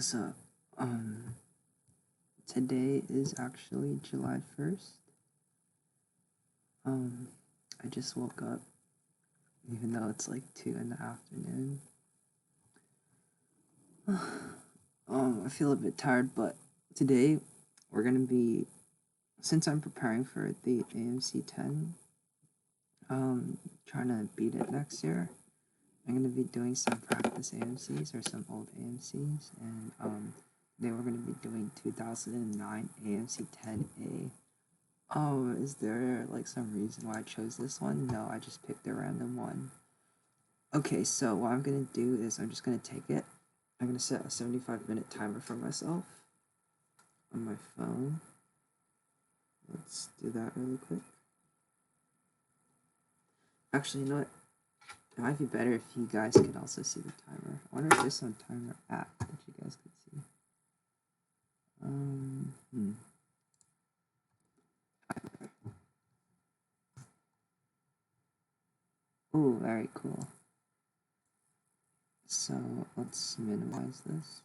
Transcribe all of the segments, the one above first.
What's up? Today is actually July 1st. I just woke up, even though it's like 2 in the afternoon. I feel a bit tired, but today we're gonna be, since I'm preparing for the AMC 10, trying to beat it next year, I'm gonna be doing some practice AMCs or some old AMCs, and today we're gonna be doing 2009 AMC 10A. Oh, is there like some reason why I chose this one? No, I just picked a random one. Okay, so what I'm gonna do is I'm just gonna take it. I'm gonna set a 75-minute timer for myself on my phone. Let's do that really quick. Actually, you know what? It might be better if you guys could also see the timer. I wonder if there's some timer app that you guys could see. Oh, very cool. So let's minimize this.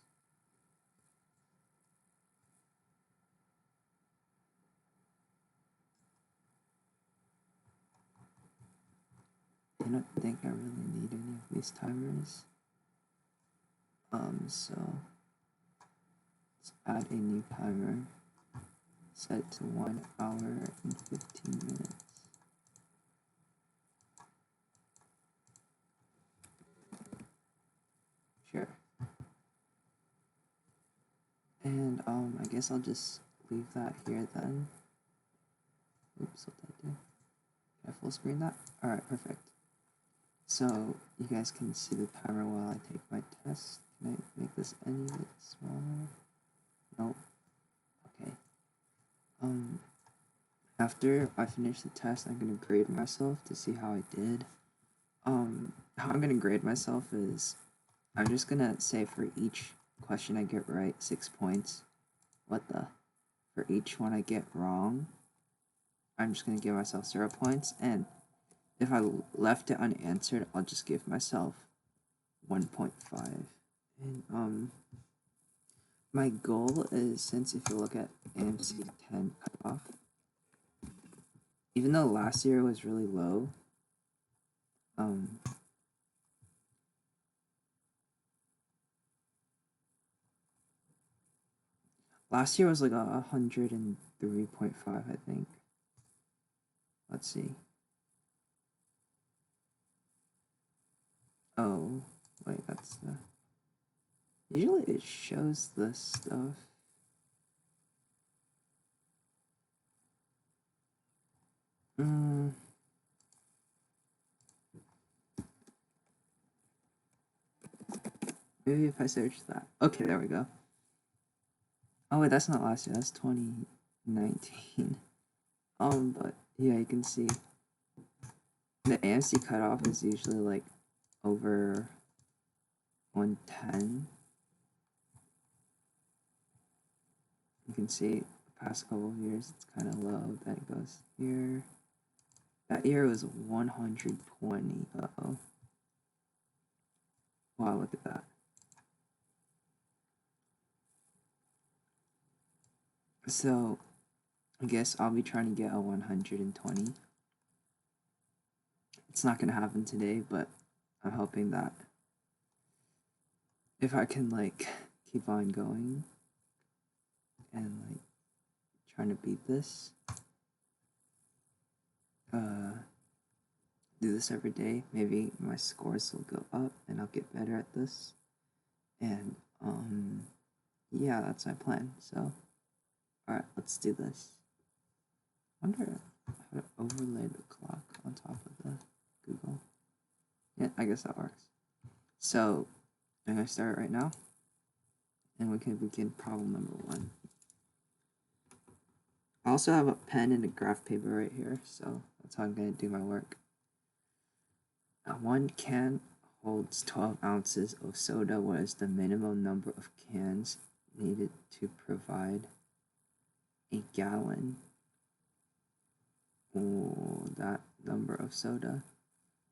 I don't think I really need any of these timers. So let's add a new timer. Set to 1 hour and 15 minutes. Sure. And I guess I'll just leave that here then. Oops, what did I do? Can I full screen that? Alright, perfect. So you guys can see the timer while I take my test. Can I make this any bit smaller? Nope. Okay. After I finish the test, I'm gonna grade myself to see how I did. How I'm gonna grade myself is I'm just gonna say for each question I get right, 6 points. For each one I get wrong, I'm just gonna give myself 0 points, and if I left it unanswered, I'll just give myself 1.5. And my goal is, since if you look at AMC 10 cutoff, even though last year was really low, last year was like 103.5, I think. Let's see. Oh, wait, that's the... Usually it shows this stuff. Maybe if I search that. Okay, there we go. Oh wait, that's not last year, that's 2019. But yeah, you can see the AMC cutoff is usually like over 110. You can see the past couple of years it's kind of low, then it goes here. That year was 120. Uh-oh. Wow, look at that. So I guess I'll be trying to get a 120. It's not gonna happen today, but I'm hoping that if I can like keep on going and like trying to beat this, do this every day, maybe my scores will go up and I'll get better at this. And yeah, that's my plan. So alright, let's do this. I wonder how to overlay the clock on top of the Google. Yeah, I guess that works. So I'm gonna start right now, and we can begin problem number 1. I also have a pen and a graph paper right here, so that's how I'm gonna do my work. 1 can holds 12 ounces of soda. What is the minimum number of cans needed to provide a gallon? Oh, that number of soda.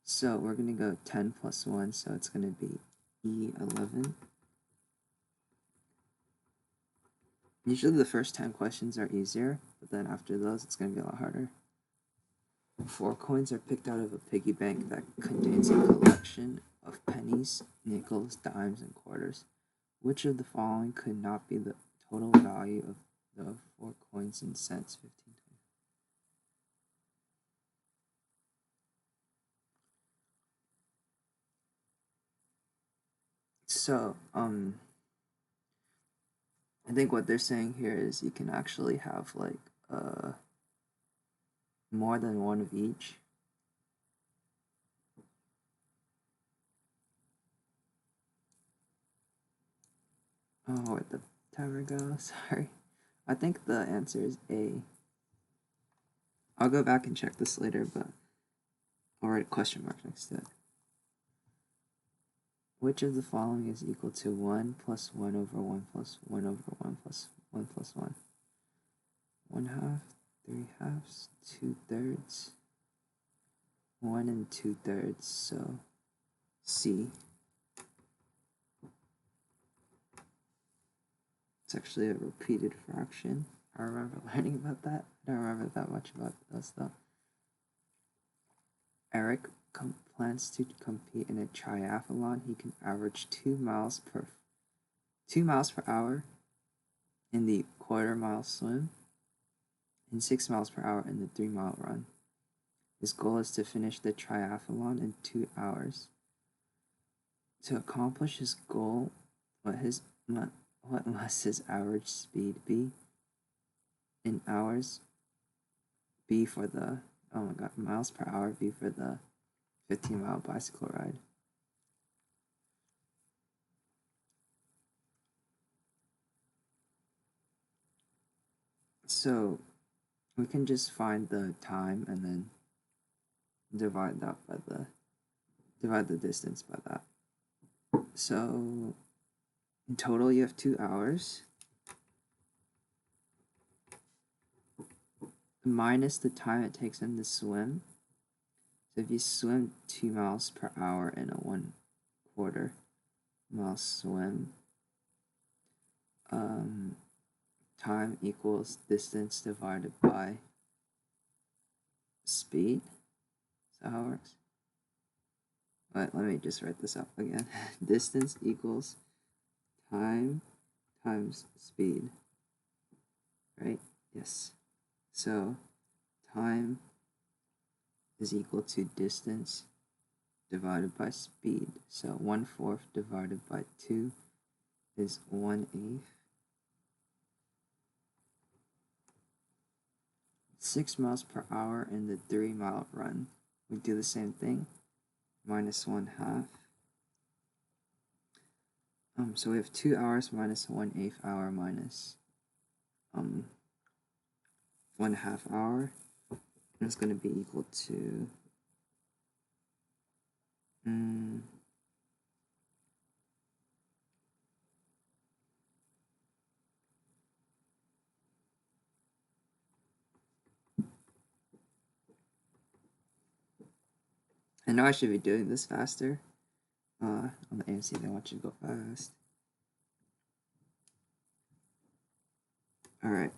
So we're gonna go 10 plus 1, so it's gonna be E11. Usually the first 10 questions are easier, but then after those it's going to be a lot harder. 4 coins are picked out of a piggy bank that contains a collection of pennies, nickels, dimes, and quarters. Which of the following could not be the total value of the 4 coins and cents? 15, 20. So, I think what they're saying here is you can actually have like more than one of each. Oh, where'd the timer go? Sorry. I think the answer is A. I'll go back and check this later, but I'll write a question mark next to it. Which of the following is equal to 1 plus 1 over 1 plus 1 over 1 plus 1 plus 1? 1 half, 3 halves, 2 thirds, 1 and 2 thirds, so C. It's actually a repeated fraction. I remember learning about that. I don't remember that much about those though. Eric plans to compete in a triathlon. He can average 2 miles per hour in the quarter-mile swim and 6 miles per hour in the 3-mile run. His goal is to finish the triathlon in 2 hours. To accomplish his goal, what must his average speed be in hours? B for the miles per hour. B for the 15-mile bicycle ride. So we can just find the time and then divide the distance by that. So in total you have 2 hours minus the time it takes him to swim. So if you swim 2 miles per hour in a 1/4 mile swim, time equals distance divided by speed. Is that how it works? But let me just write this up again. Distance equals time times speed. Right? Yes. So time is equal to distance divided by speed. So 1/4 divided by 2 is 1/8. 6 miles per hour in the 3-mile run. We do the same thing. Minus 1/2. So we have 2 hours minus 1/8 hour minus 1/2 hour. And it's going to be equal to I know I should be doing this faster. On the AMC, they want you to go fast. Alright,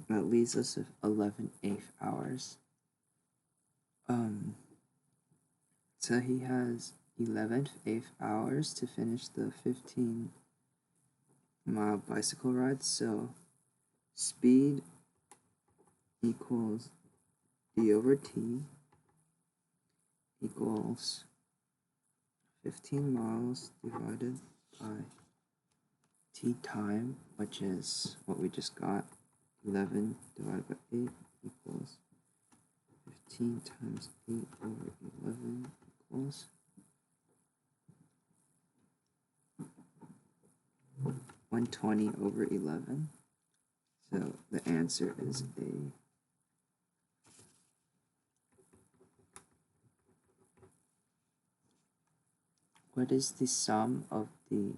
that leaves us with 11/8 hours. So he has 11/8 hours to finish the 15-mile bicycle ride. So speed equals d over t equals 15 miles divided by t time, which is what we just got. 11 divided by 8 equals 15 times 8 over 11 equals 120 over 11. So the answer is A. What is the sum of the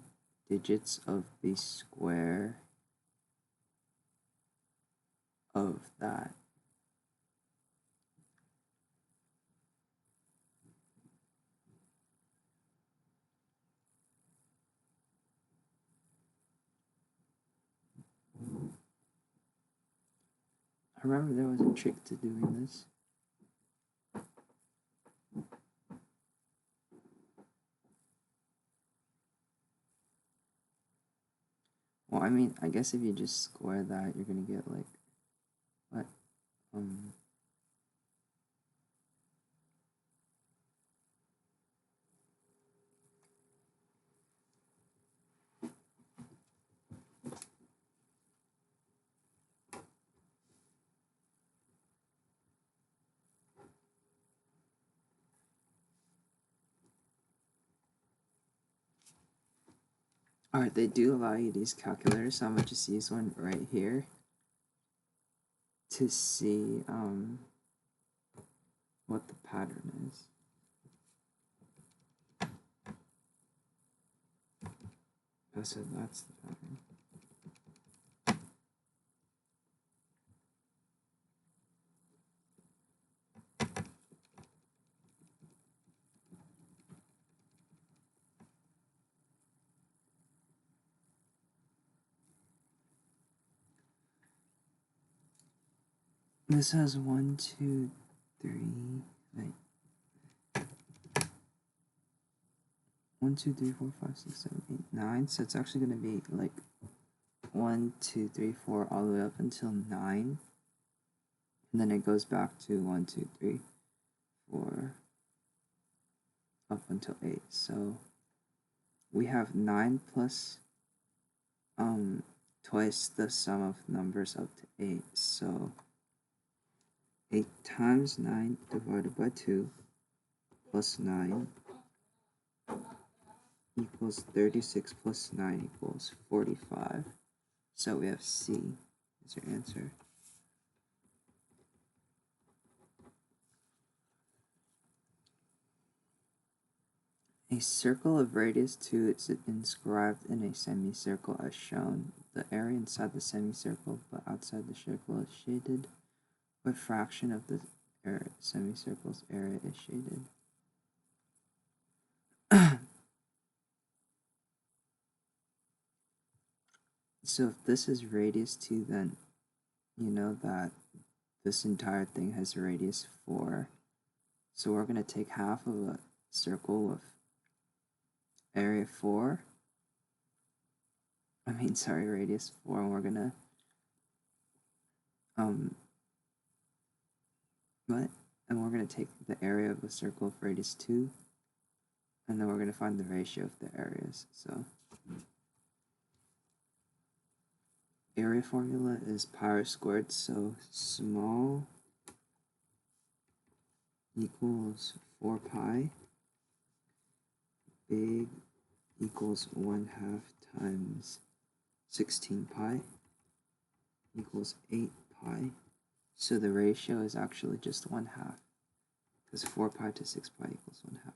digits of the square of that? remember there was a trick to doing this. Well, I mean, I guess if you just square that, you're gonna get like, what? Alright, they do allow you these calculators, so I'm gonna just use one right here to see what the pattern is. Oh, so that's the pattern. This has 1, 2, 3, like 1, 2, 3, 4, 5, 6, 7, 8, 9. So it's actually gonna be like 1, 2, 3, 4 all the way up until 9. And then it goes back to 1, 2, 3, 4 up until 8. So we have 9 plus twice the sum of numbers up to 8. So 8 times 9 divided by 2 plus 9 equals 36 plus 9 equals 45. So we have C is your answer. A circle of radius 2 is inscribed in a semicircle as shown. The area inside the semicircle but outside the circle is shaded. What fraction of the semicircle's area is shaded? So if this is radius 2, then you know that this entire thing has radius 4. So we're going to take half of a circle with area 4. Radius 4, and we're going to and we're going to take the area of a circle of radius 2, and then we're going to find the ratio of the areas. So area formula is pi r squared, so small equals 4 pi, big equals 1/2 times 16 pi equals 8 pi. So the ratio is actually just 1/2, because 4 pi to 6 pi equals 1/2.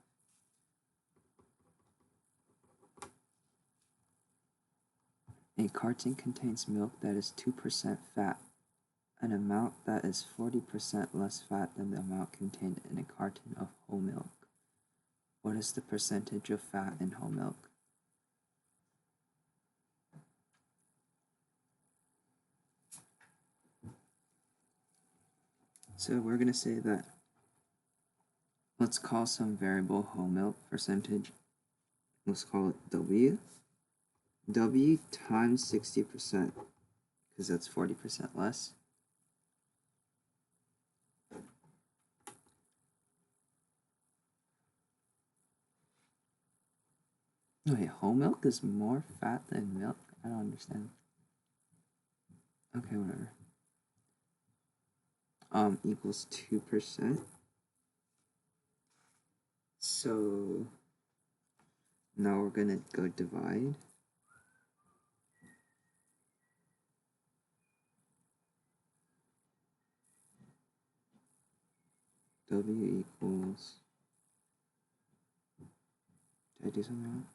A carton contains milk that is 2% fat, an amount that is 40% less fat than the amount contained in a carton of whole milk. What is the percentage of fat in whole milk? So we're going to say that, let's call some variable whole milk percentage, let's call it W. W times 60%, because that's 40% less. Wait, whole milk is more fat than milk? I don't understand. Okay, whatever. Equals 2%. So now we're gonna go divide. W equals, did I do something wrong?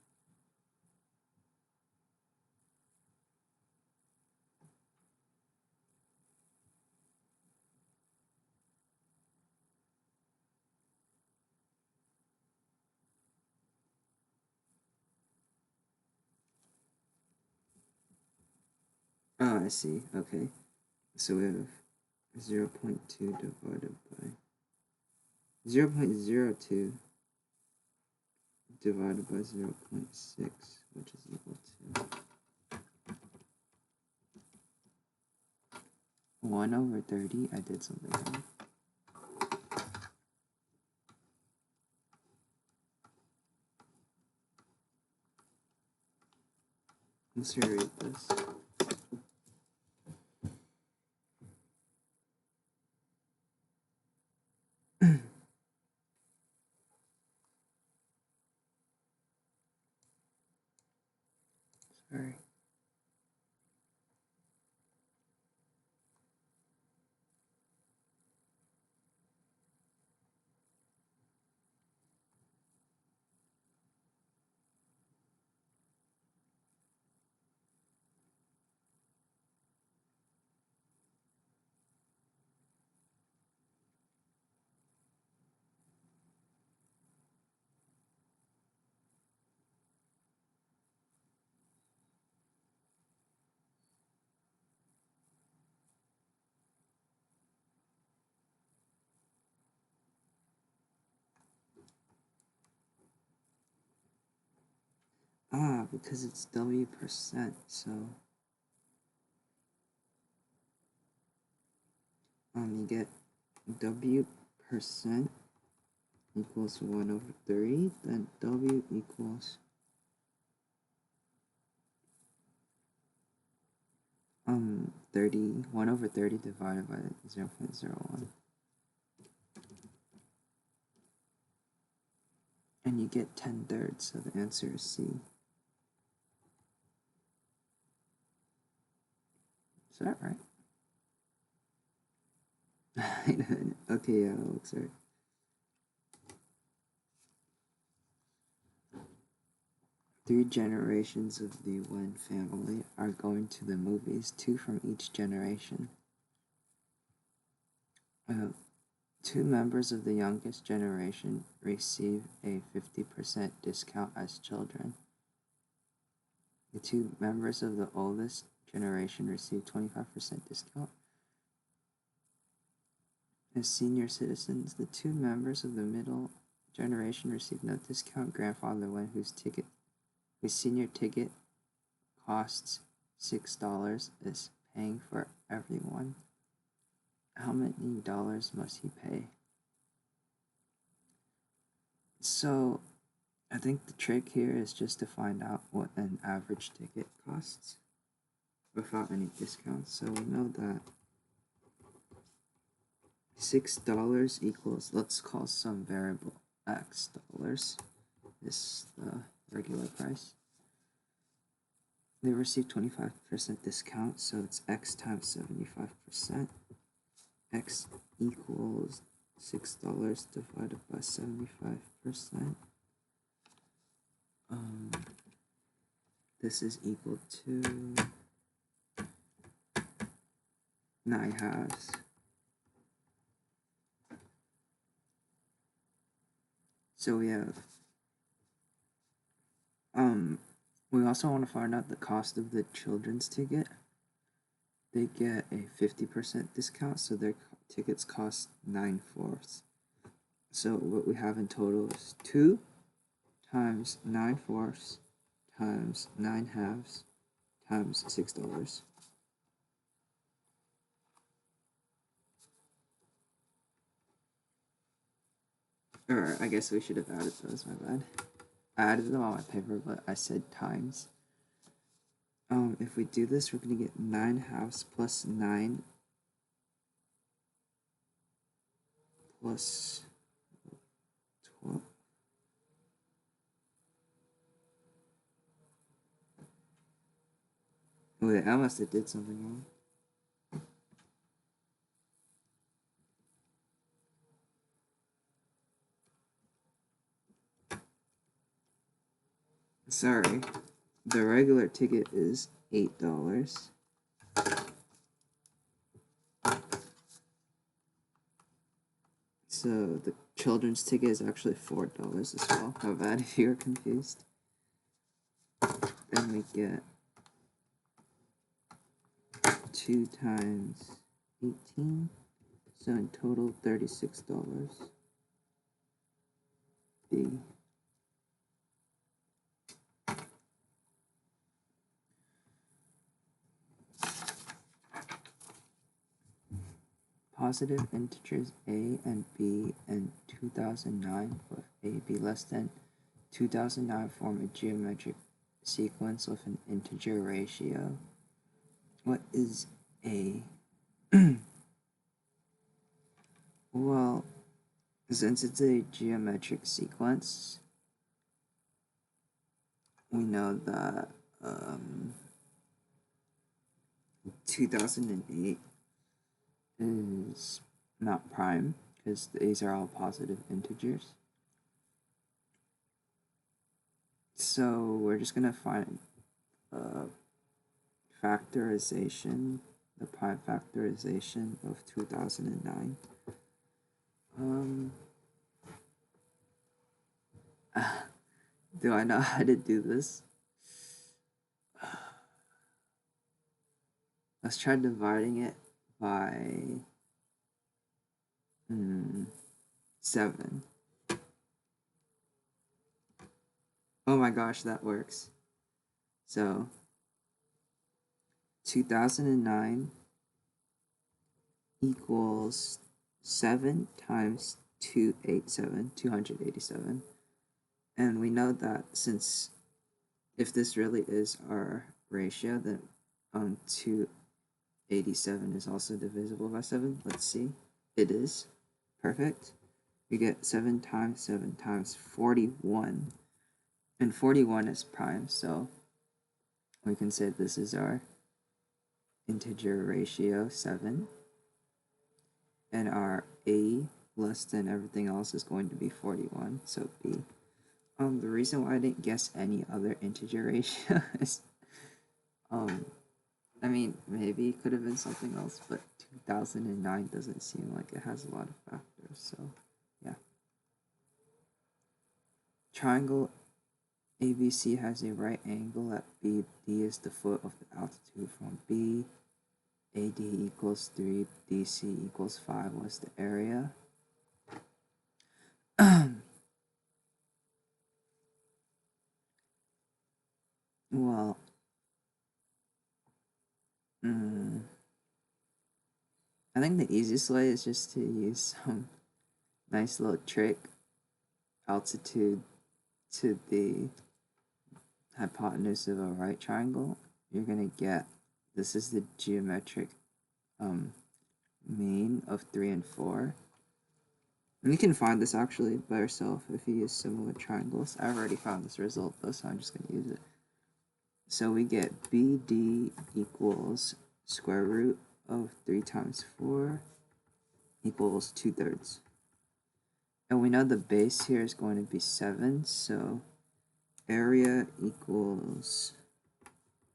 Oh, I see. Okay. So we have 0.2 divided by 0.02 divided by 0.6, which is equal to 1 over 30. I did something wrong. Let's reread this. Sorry. Because it's W%, so you get W% equals 1 over 30, then W equals 1 over 30 divided by 0.01. And you get 10/3, so the answer is C. Is that right? Okay, yeah, that looks right. Three generations of the Wen family are going to the movies, 2 from each generation. 2 members of the youngest generation receive a 50% discount as children. The 2 members of the oldest generation receive 25% discount. As senior citizens, the 2 members of the middle generation receive no discount. Grandfather Wen, whose senior ticket costs $6, is paying for everyone. How many dollars must he pay? So, I think the trick here is just to find out what an average ticket costs without any discounts. So we know that $6 equals, let's call some variable X dollars. This is the regular price. They receive 25% discount, so it's X times 75%. X equals $6 divided by 75%. This is equal to 9/2. So we have, we also want to find out the cost of the children's ticket. They get a 50% discount, so their tickets cost 9/4. So what we have in total is 2 times 9/4 times 9/2 times $6. Or I guess we should have added those, my bad. I added them on my paper, but I said times. If we do this, we're going to get 9/2 plus 9 plus 12. Wait, I must have did something wrong. Sorry, the regular ticket is $8. So the children's ticket is actually $4 as well. How bad if you're confused. Then we get 2 times 18 So in total, $36. B. Positive integers a and b in 2009 with a b less than 2009 form a geometric sequence with an integer ratio. What is a? Well, since it's a geometric sequence, we know that 2008 is not prime because these are all positive integers. So we're just going to find factorization, the prime factorization of 2009. Do I know how to do this? Let's try dividing it by 7. Oh my gosh, that works. So 2009 equals 7 times 287. And we know that since if this really is our ratio, then 287 is also divisible by 7. Let's see. It is. Perfect. We get 7 times 41. And 41 is prime, so we can say this is our integer ratio 7. And our a less than everything else is going to be 41, so b. The reason why I didn't guess any other integer ratio is, I mean, maybe it could have been something else, but 2009 doesn't seem like it has a lot of factors, so yeah. Triangle ABC has a right angle at B. D is the foot of the altitude from B. AD equals 3, DC equals 5 was the area. Well, I think the easiest way is just to use some nice little trick. Altitude to the hypotenuse of a right triangle. You're gonna get, this is the geometric mean of 3 and 4. And you can find this actually by yourself if you use similar triangles. I've already found this result though, so I'm just gonna use it. So we get BD equals square root of 3 times 4 equals 2/3. And we know the base here is going to be 7, so area equals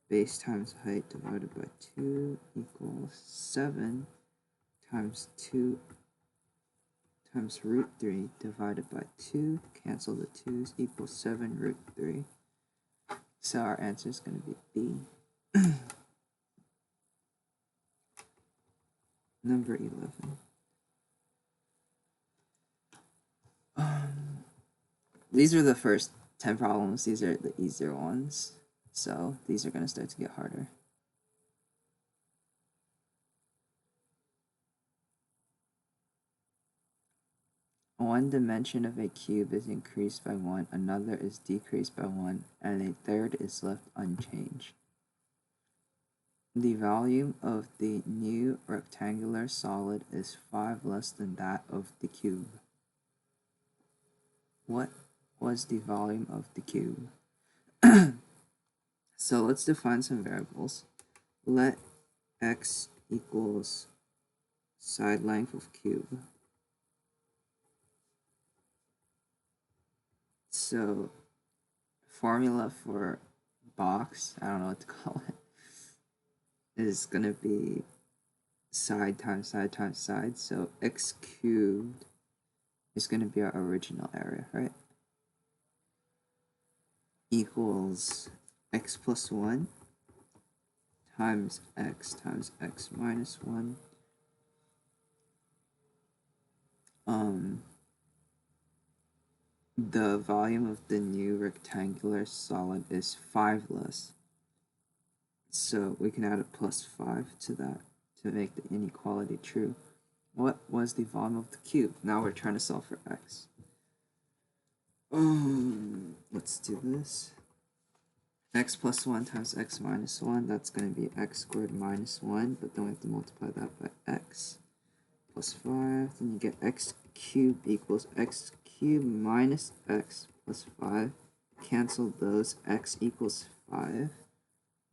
base times height divided by 2 equals 7 times 2 times root 3 divided by 2. Cancel the 2's equals 7 root 3. So our answer is going to be B. Number 11. These are the first 10 problems. These are the easier ones. So these are going to start to get harder. One dimension of a cube is increased by 1, another is decreased by 1, and a third is left unchanged. The volume of the new rectangular solid is 5 less than that of the cube. What was the volume of the cube? So let's define some variables. Let x equals side length of cube. So formula for box, I don't know what to call it, is going to be side times side times side. So x cubed is going to be our original area, right? Equals x plus 1 times x minus 1 um, the volume of the new rectangular solid is 5 less. So we can add a plus 5 to that to make the inequality true. What was the volume of the cube? Now we're trying to solve for x. Let's do this. X plus 1 times x minus 1, that's going to be x squared minus 1, but then we have to multiply that by x plus 5. Then you get x cubed equals x cubed minus x plus 5. Cancel those, x equals 5.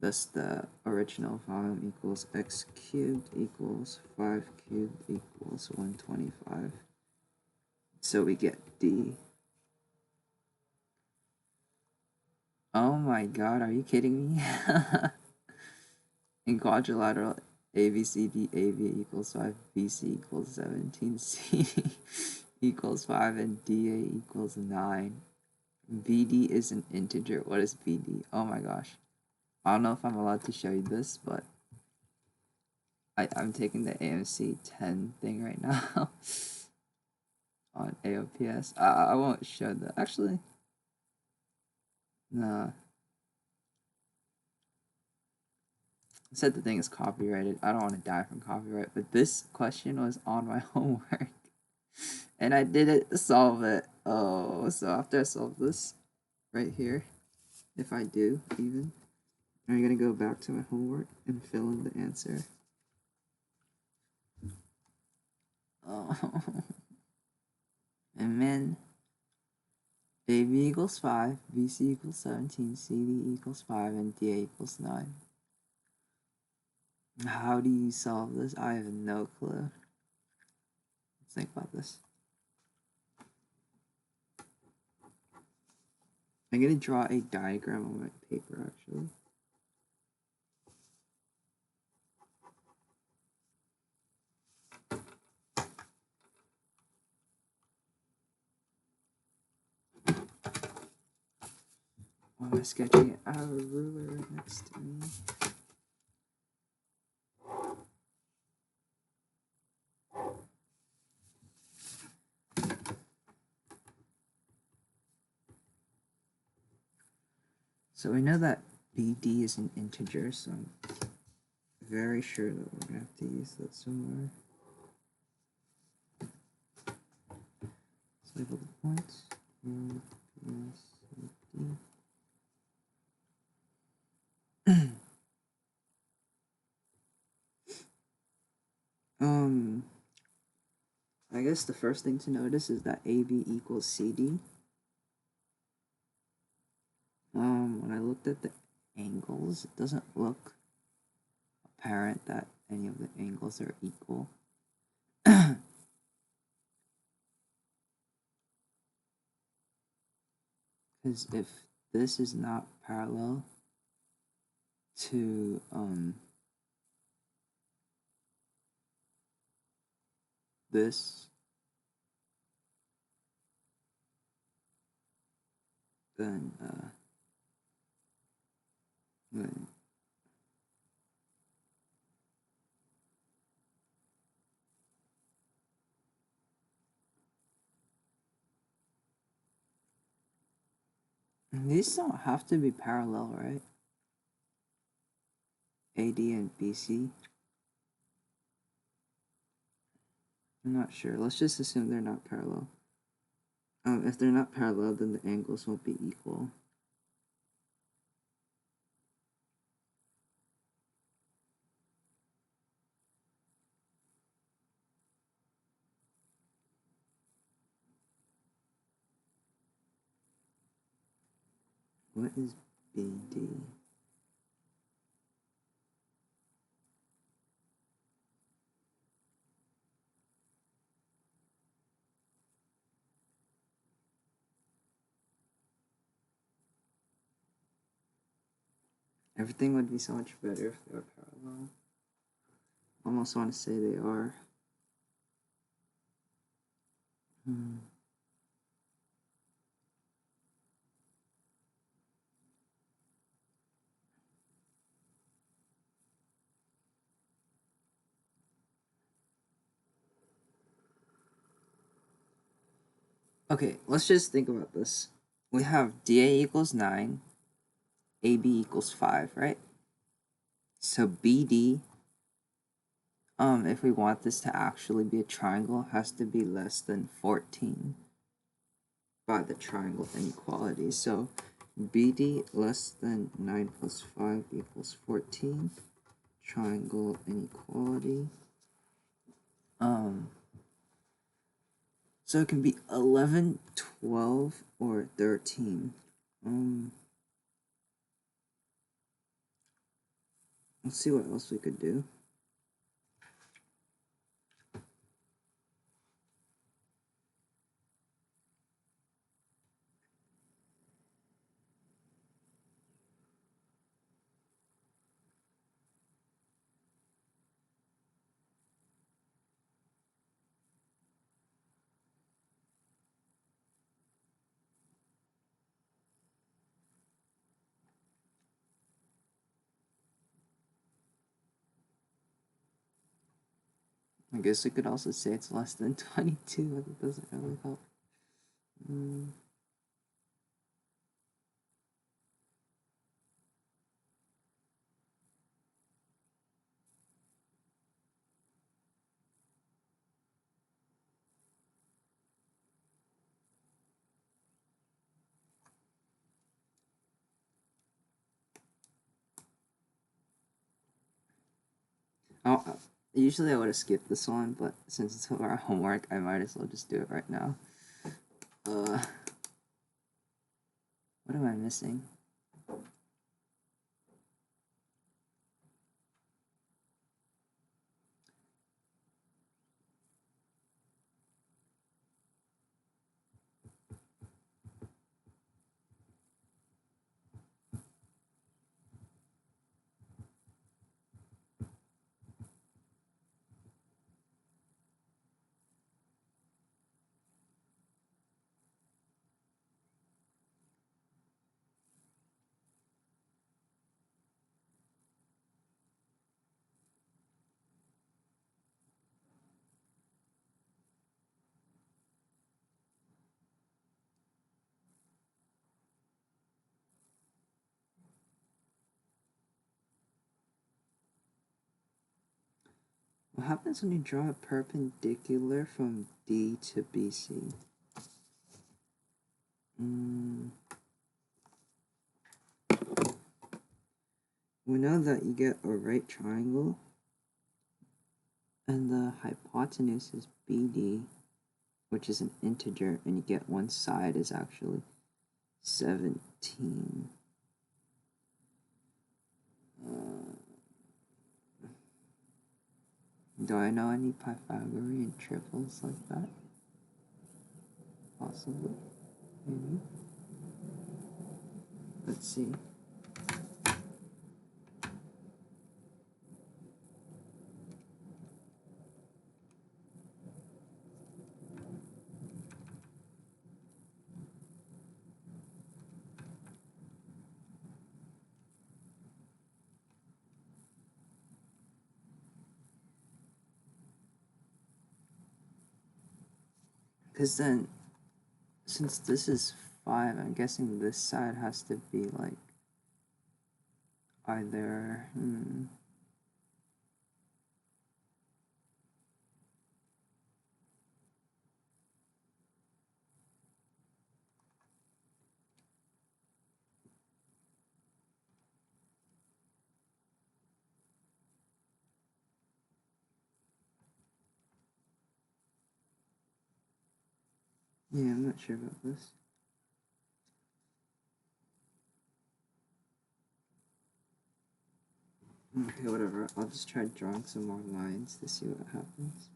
Thus the original volume equals x cubed equals 5 cubed equals 125. So we get D. Oh my god, are you kidding me? In quadrilateral ABCD, AB equals 5, BC equals 17, CD equals 5, and DA equals 9. BD is an integer. What is BD? Oh my gosh. I don't know if I'm allowed to show you this, but I'm taking the AMC 10 thing right now on AOPS. I won't show that. Actually, nah. I said the thing is copyrighted. I don't want to die from copyright, but this question was on my homework. And I didn't solve it. Oh, so after I solve this right here, if I do even, I'm going to go back to my homework and fill in the answer. Oh. And then AB equals 5, BC equals 17, CD equals 5, and DA equals 9. How do you solve this? I have no clue. Let's think about this. I'm going to draw a diagram on my paper, actually. Why am I sketching it? I have a ruler right next to me. So we know that BD is an integer, so I'm very sure that we're going to have to use that somewhere. Let's label the points. I guess the first thing to notice is that AB equals CD. When I looked at the angles, it doesn't look apparent that any of the angles are equal. Because if this is not parallel to this, then these don't have to be parallel, right? AD and BC. I'm not sure. Let's just assume they're not parallel. If they're not parallel, then the angles won't be equal. What is BD? Everything would be so much better if they were parallel. I almost want to say they are. Okay, let's just think about this. We have DA equals 9, AB equals 5, right? So BD, if we want this to actually be a triangle, has to be less than 14 by the triangle inequality. So BD less than 9 plus 5 equals 14. Triangle inequality. So it can be 11, 12, or 13. Let's see what else we could do. I guess we could also say it's less than 22, but it doesn't really help. Usually I would have skipped this one, but since it's our homework, I might as well just do it right now. What am I missing? What happens when you draw a perpendicular from D to BC? We know that you get a right triangle, and the hypotenuse is BD, which is an integer, and you get one side is actually 17. Do I know any Pythagorean triples like that? Possibly. Maybe. Let's see. Because then, since this is 5, I'm guessing this side has to be like either. Yeah, I'm not sure about this. Okay, whatever. I'll just try drawing some more lines to see what happens.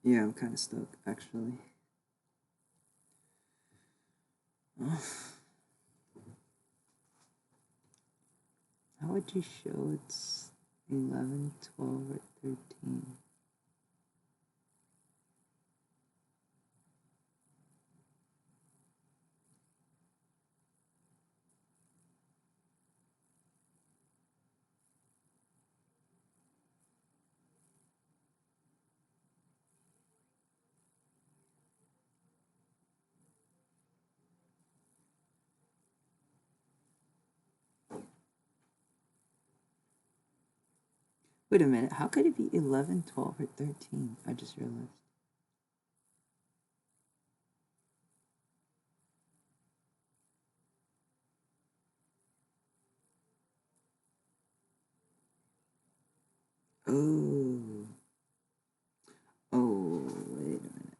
Yeah, I'm kind of stuck, actually. How would you show it's 11, 12, or 13? Wait a minute, how could it be 11, 12, or 13? I just realized. Oh. Oh, wait a minute.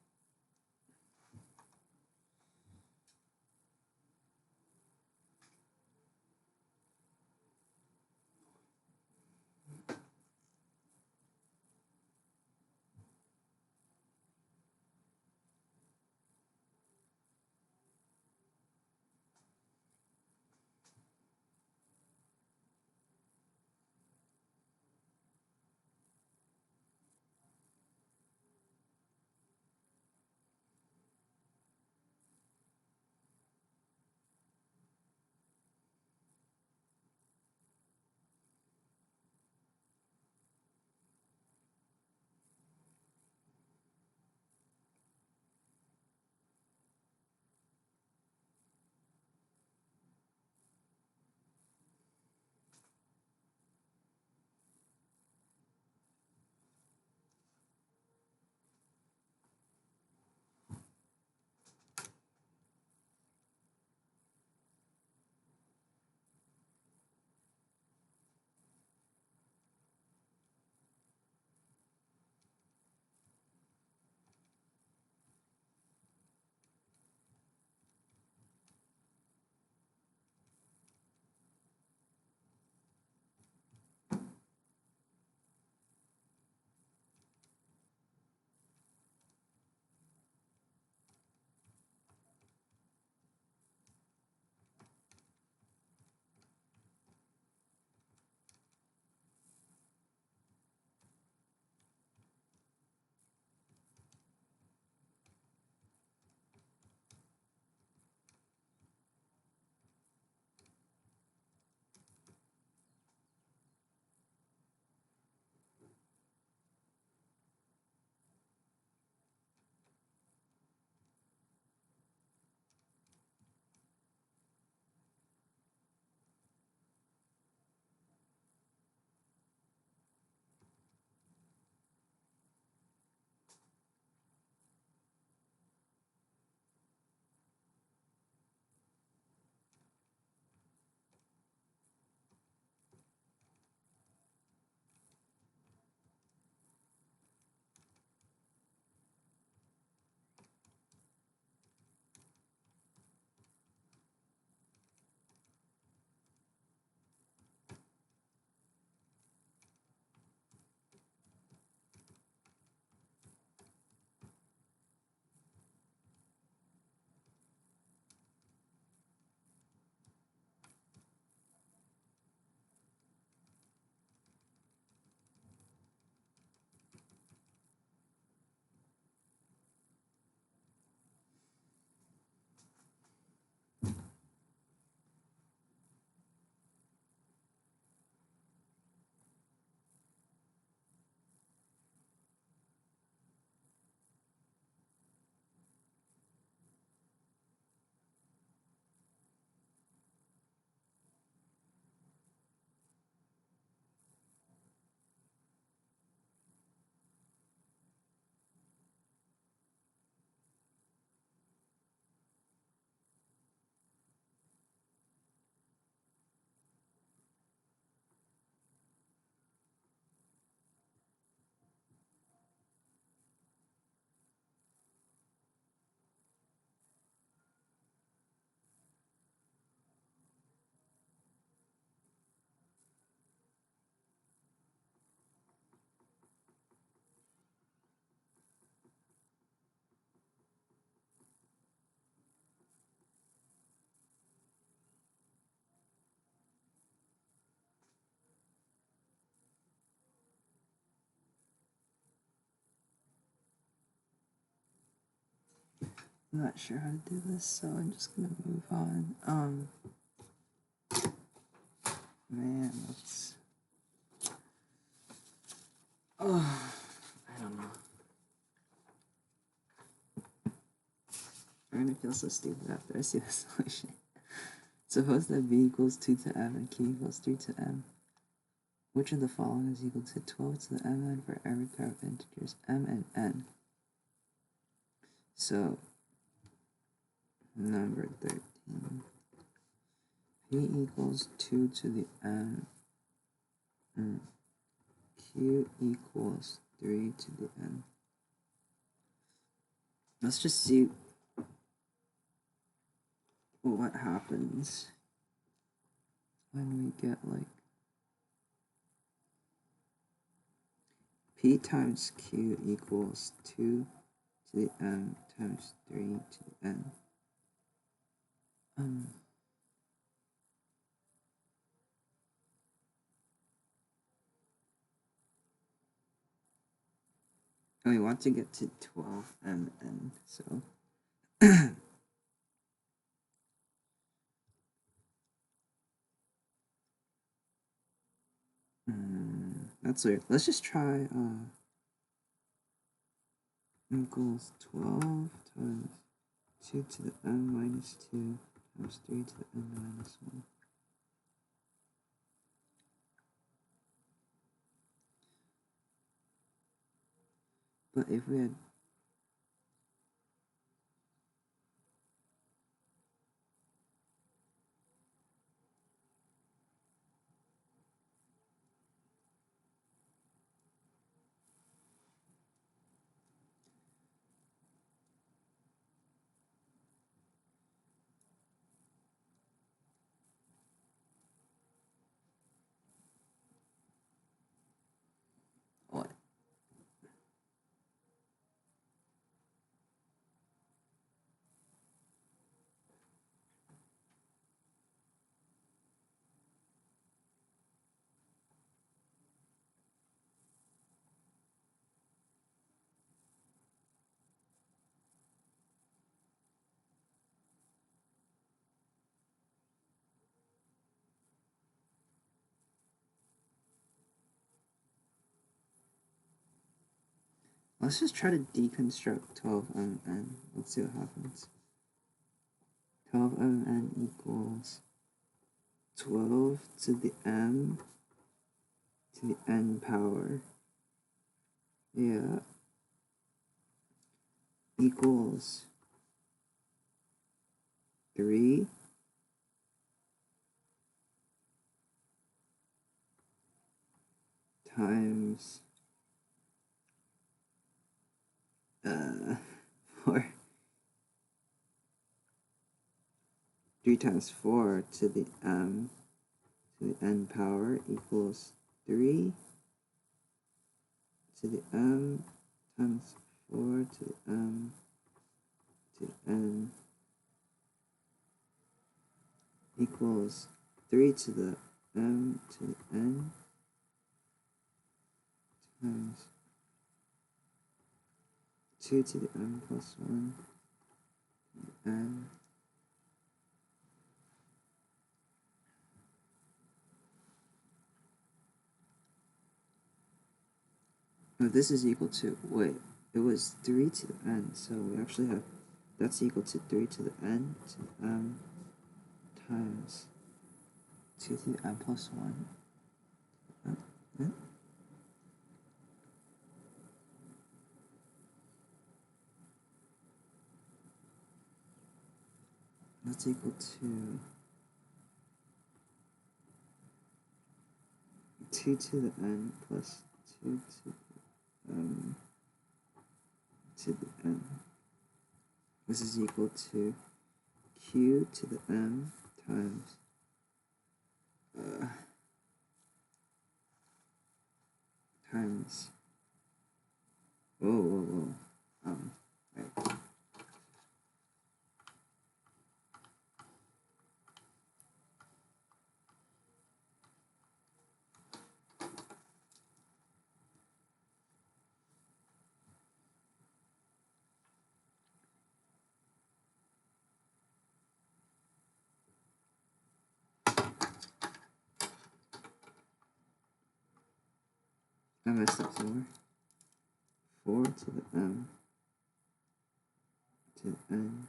I'm not sure how to do this, so I'm just gonna move on. Man, let's. Oh, I don't know. I'm gonna feel so stupid after I see the solution. Suppose that b equals 2 to m and q equals 3 to m. Which of the following is equal to 12 to the mn for every pair of integers m and n? So, number 13. P equals 2 to the m. Q equals 3 to the n. Let's just see what happens when we get like P times Q equals 2 to the m times 3 to the n. And we want to get to 12mn, so that's weird. Let's just try equals 12 times 2 to the n minus 2 times 3 to the n minus 1. But if we had what? Let's just try to deconstruct 12mn. Let's see what happens. 12mn equals 12 to the m to the n power. Yeah. Equals 3 times 4. 3 times 4 to the m to the n power equals 3 to the m times 4 to the m to the n equals 3 to the m to the n times 2 to the m plus 1 to the n. No, this is equal to, wait, it was 3 to the n, so we actually have, that's equal to 3 to the n to the m times 2 to the n plus 1. That's equal to 2 to the n plus 2 to the n. This is equal to q to the m times times whoa right. I messed up somewhere. 4 to the m to the n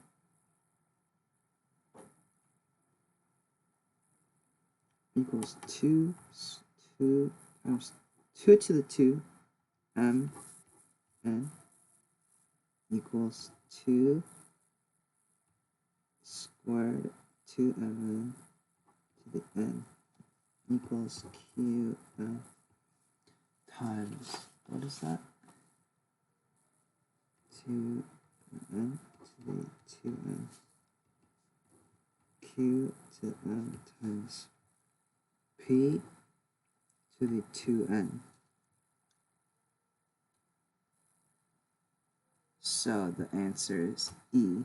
equals 2 times 2 to the 2 m n equals 2 squared 2mn to the n equals qm times, what is that? 2n to the 2n q to the n times p to the 2n. So the answer is E.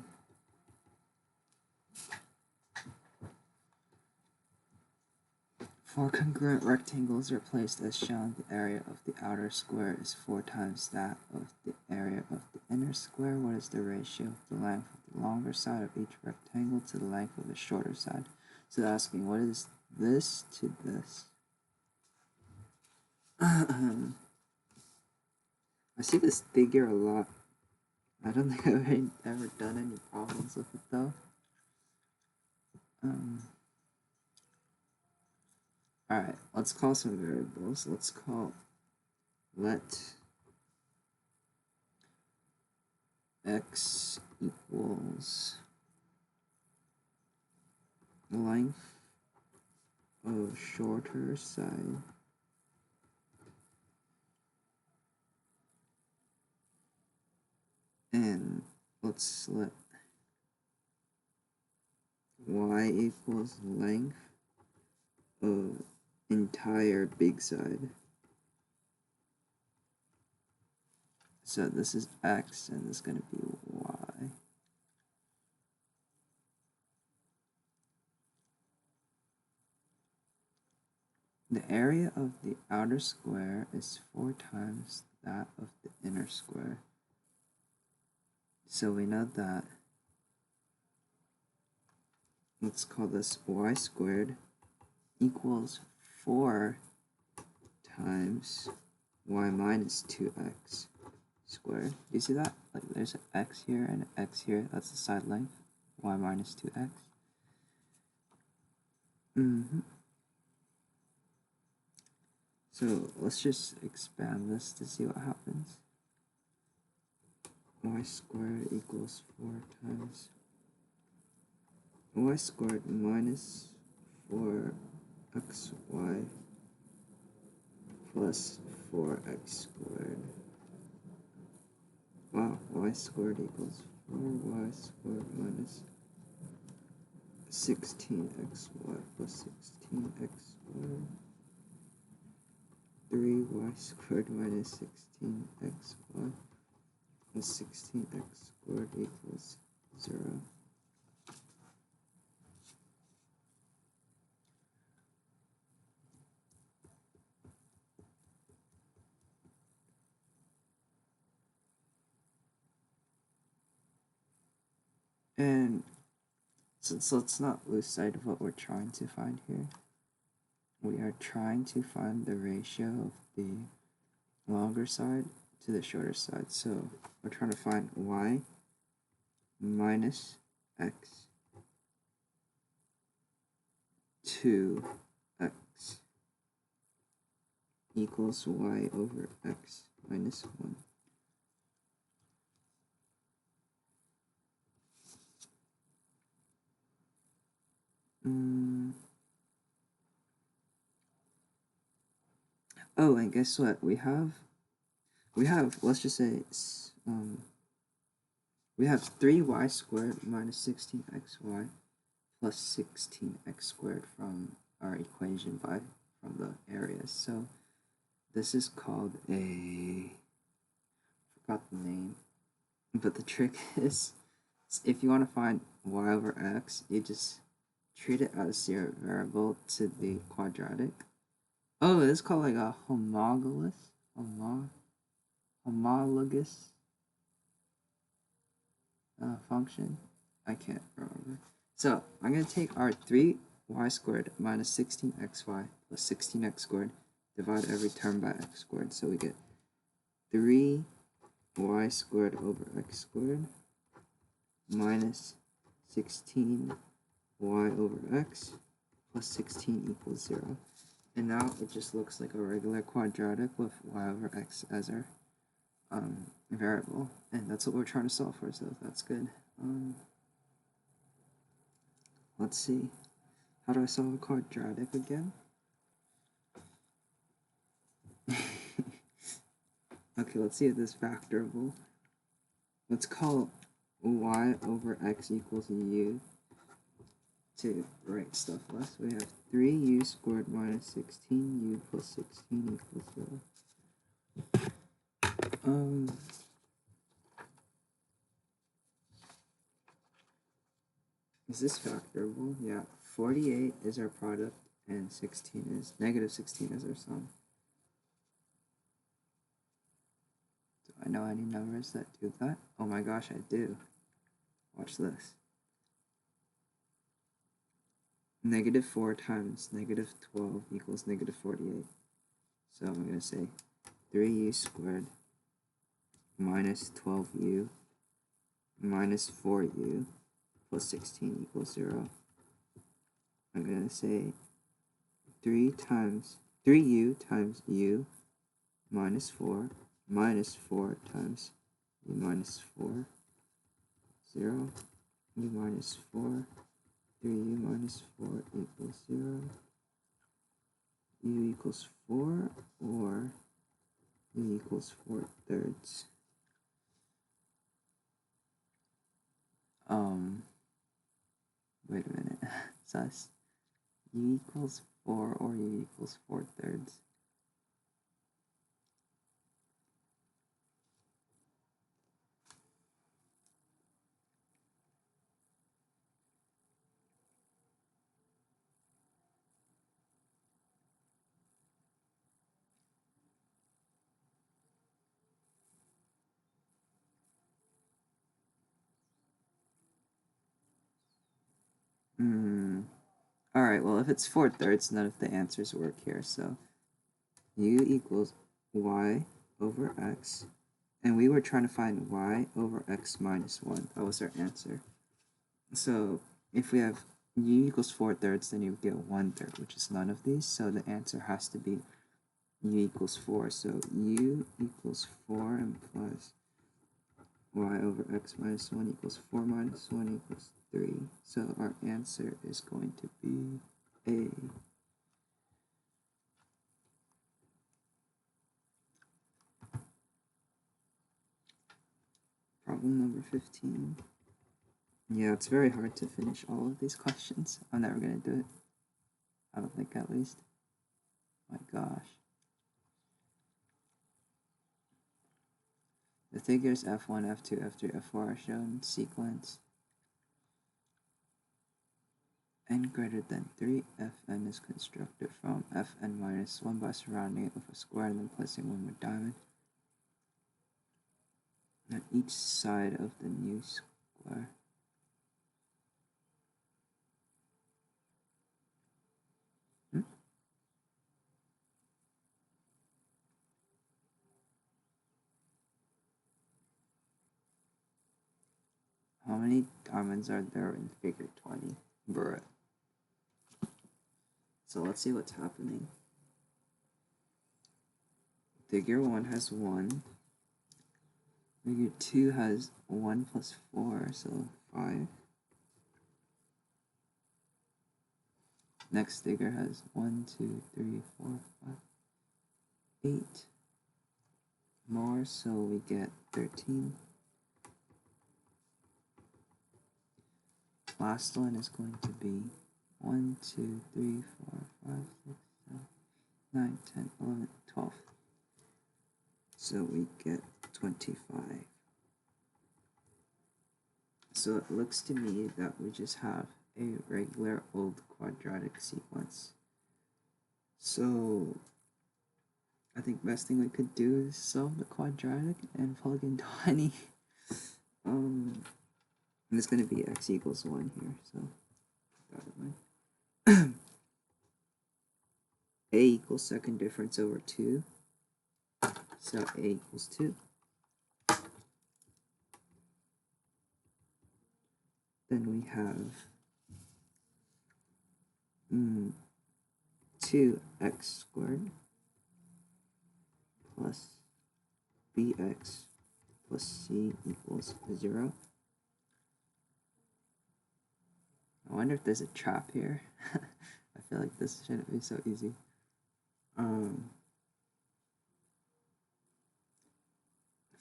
Four congruent rectangles are placed as shown. The area of the outer square is 4 times that of the area of the inner square. What is the ratio of the length of the longer side of each rectangle to the length of the shorter side? So they're asking, what is this to this? I see this figure a lot. I don't think I've ever done any problems with it though. Alright, let's call some variables. Let's call let x equals length of shorter side and let's let y equals length of entire big side. So this is x and this is going to be y. The area of the outer square is 4 times that of the inner square. So we know that. Let's call this y squared equals 4 times y minus 2x squared. You see that? Like there's an x here and an x here. That's the side length. Y minus 2x. So let's just expand this to see what happens. Y squared equals 4 times y squared minus 4xy plus 4x squared. Wow, y squared equals 4y squared minus 16xy plus 16x squared. 3y squared minus 16xy plus 16x squared equals 0. And since let's not lose sight of what we're trying to find here. We are trying to find the ratio of the longer side to the shorter side. So we're trying to find y minus x to x equals y over x minus 1. Oh, and guess what? We have, let's just say, we have 3y squared minus 16xy plus 16x squared from our equation from the areas. So this is called forgot the name, but the trick is, if you want to find y over x, you just treat it as your variable to the quadratic. Oh, it's called like a homologous function. I can't remember. So I'm going to take our 3y squared minus 16xy plus 16x squared divide every term by x squared. So we get 3y squared over x squared minus 16y over x plus 16 equals 0. And now it just looks like a regular quadratic with y over x as our variable. And that's what we're trying to solve for, so that's good. Let's see. How do I solve a quadratic again? Okay, let's see if this factorable. Let's call y over x equals u to write stuff less. We have 3u squared minus 16u plus 16 equals 0. Is this factorable? Yeah. 48 is our product and negative 16 is our sum. Do I know any numbers that do that? Oh my gosh, I do. Watch this. Negative 4 times negative 12 equals negative 48. So I'm going to say 3u squared minus 12u minus 4u plus 16 equals 0. I'm going to say 3u times u minus 4 minus 4 times u minus 4, 0, u minus 4, 3u minus 4 equals 0, u equals 4, or u equals 4/3. Wait a minute. Sus. U equals 4 or u equals 4/3. Alright, well, if it's 4/3, none of the answers work here, so u equals y over x, and we were trying to find y over x minus 1. That was our answer. So if we have u equals 4/3, then you get 1/3, which is none of these, so the answer has to be u equals 4. So u equals 4 implies y over x minus 1 equals 4 minus 1 equals 3. So our answer is going to be A. Problem number 15. Yeah, it's very hard to finish all of these questions. I'm never going to do it. I don't think, at least. My gosh. The figures f1, f2, f3, f4 are shown in sequence. N greater than 3, fn is constructed from fn minus 1 by surrounding it with a square and then placing one more diamond on each side of the new square. How many diamonds are there in figure 20? Bruh. So let's see what's happening. Figure 1 has 1. Figure 2 has 1 plus 4, so 5. Next figure has 1, 2, 3, 4, 5, 8 more, so we get 13. Last one is going to be 1, 2, 3, 4, 5, 6, 7, 9, 10, 11, 12. So we get 25. So it looks to me that we just have a regular old quadratic sequence. So I think best thing we could do is solve the quadratic and plug in 20. And it's going to be x equals 1 here, so keep that in mind. a equals second difference over 2, so a equals 2. Then we have 2x squared plus bx plus c equals 0. I wonder if there's a trap here. I feel like this shouldn't be so easy.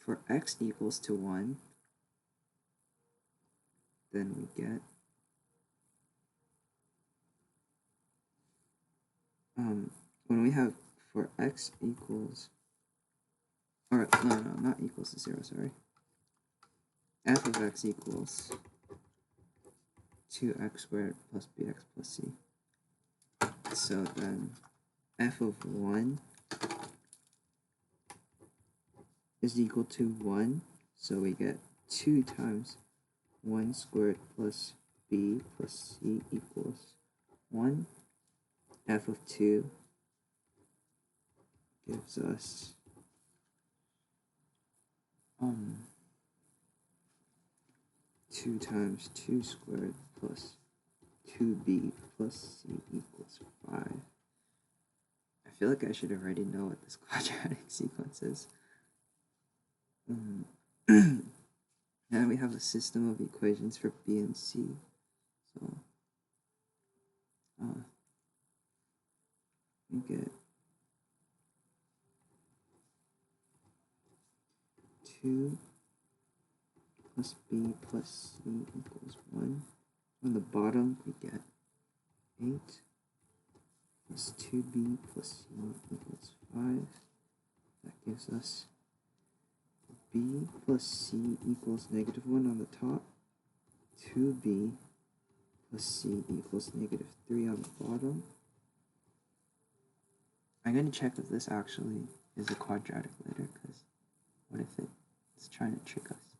For x equals to 1, then we get when we have for x equals, or no, not equals to 0, sorry. F of x equals 2x squared plus bx plus c. So then f of 1 is equal to 1, so we get 2 times 1 squared plus b plus c equals 1. F of 2 gives us 2 times 2 squared plus 2b plus c equals 5. I feel like I should already know what this quadratic sequence is. And we have a system of equations for b and c. So we get 2 plus b plus c equals 1. On the bottom, we get 8 plus 2b plus c equals 5. That gives us b plus c equals negative 1 on the top, 2b plus c equals negative 3 on the bottom. I'm going to check if this actually is a quadratic later, because what if it's trying to trick us?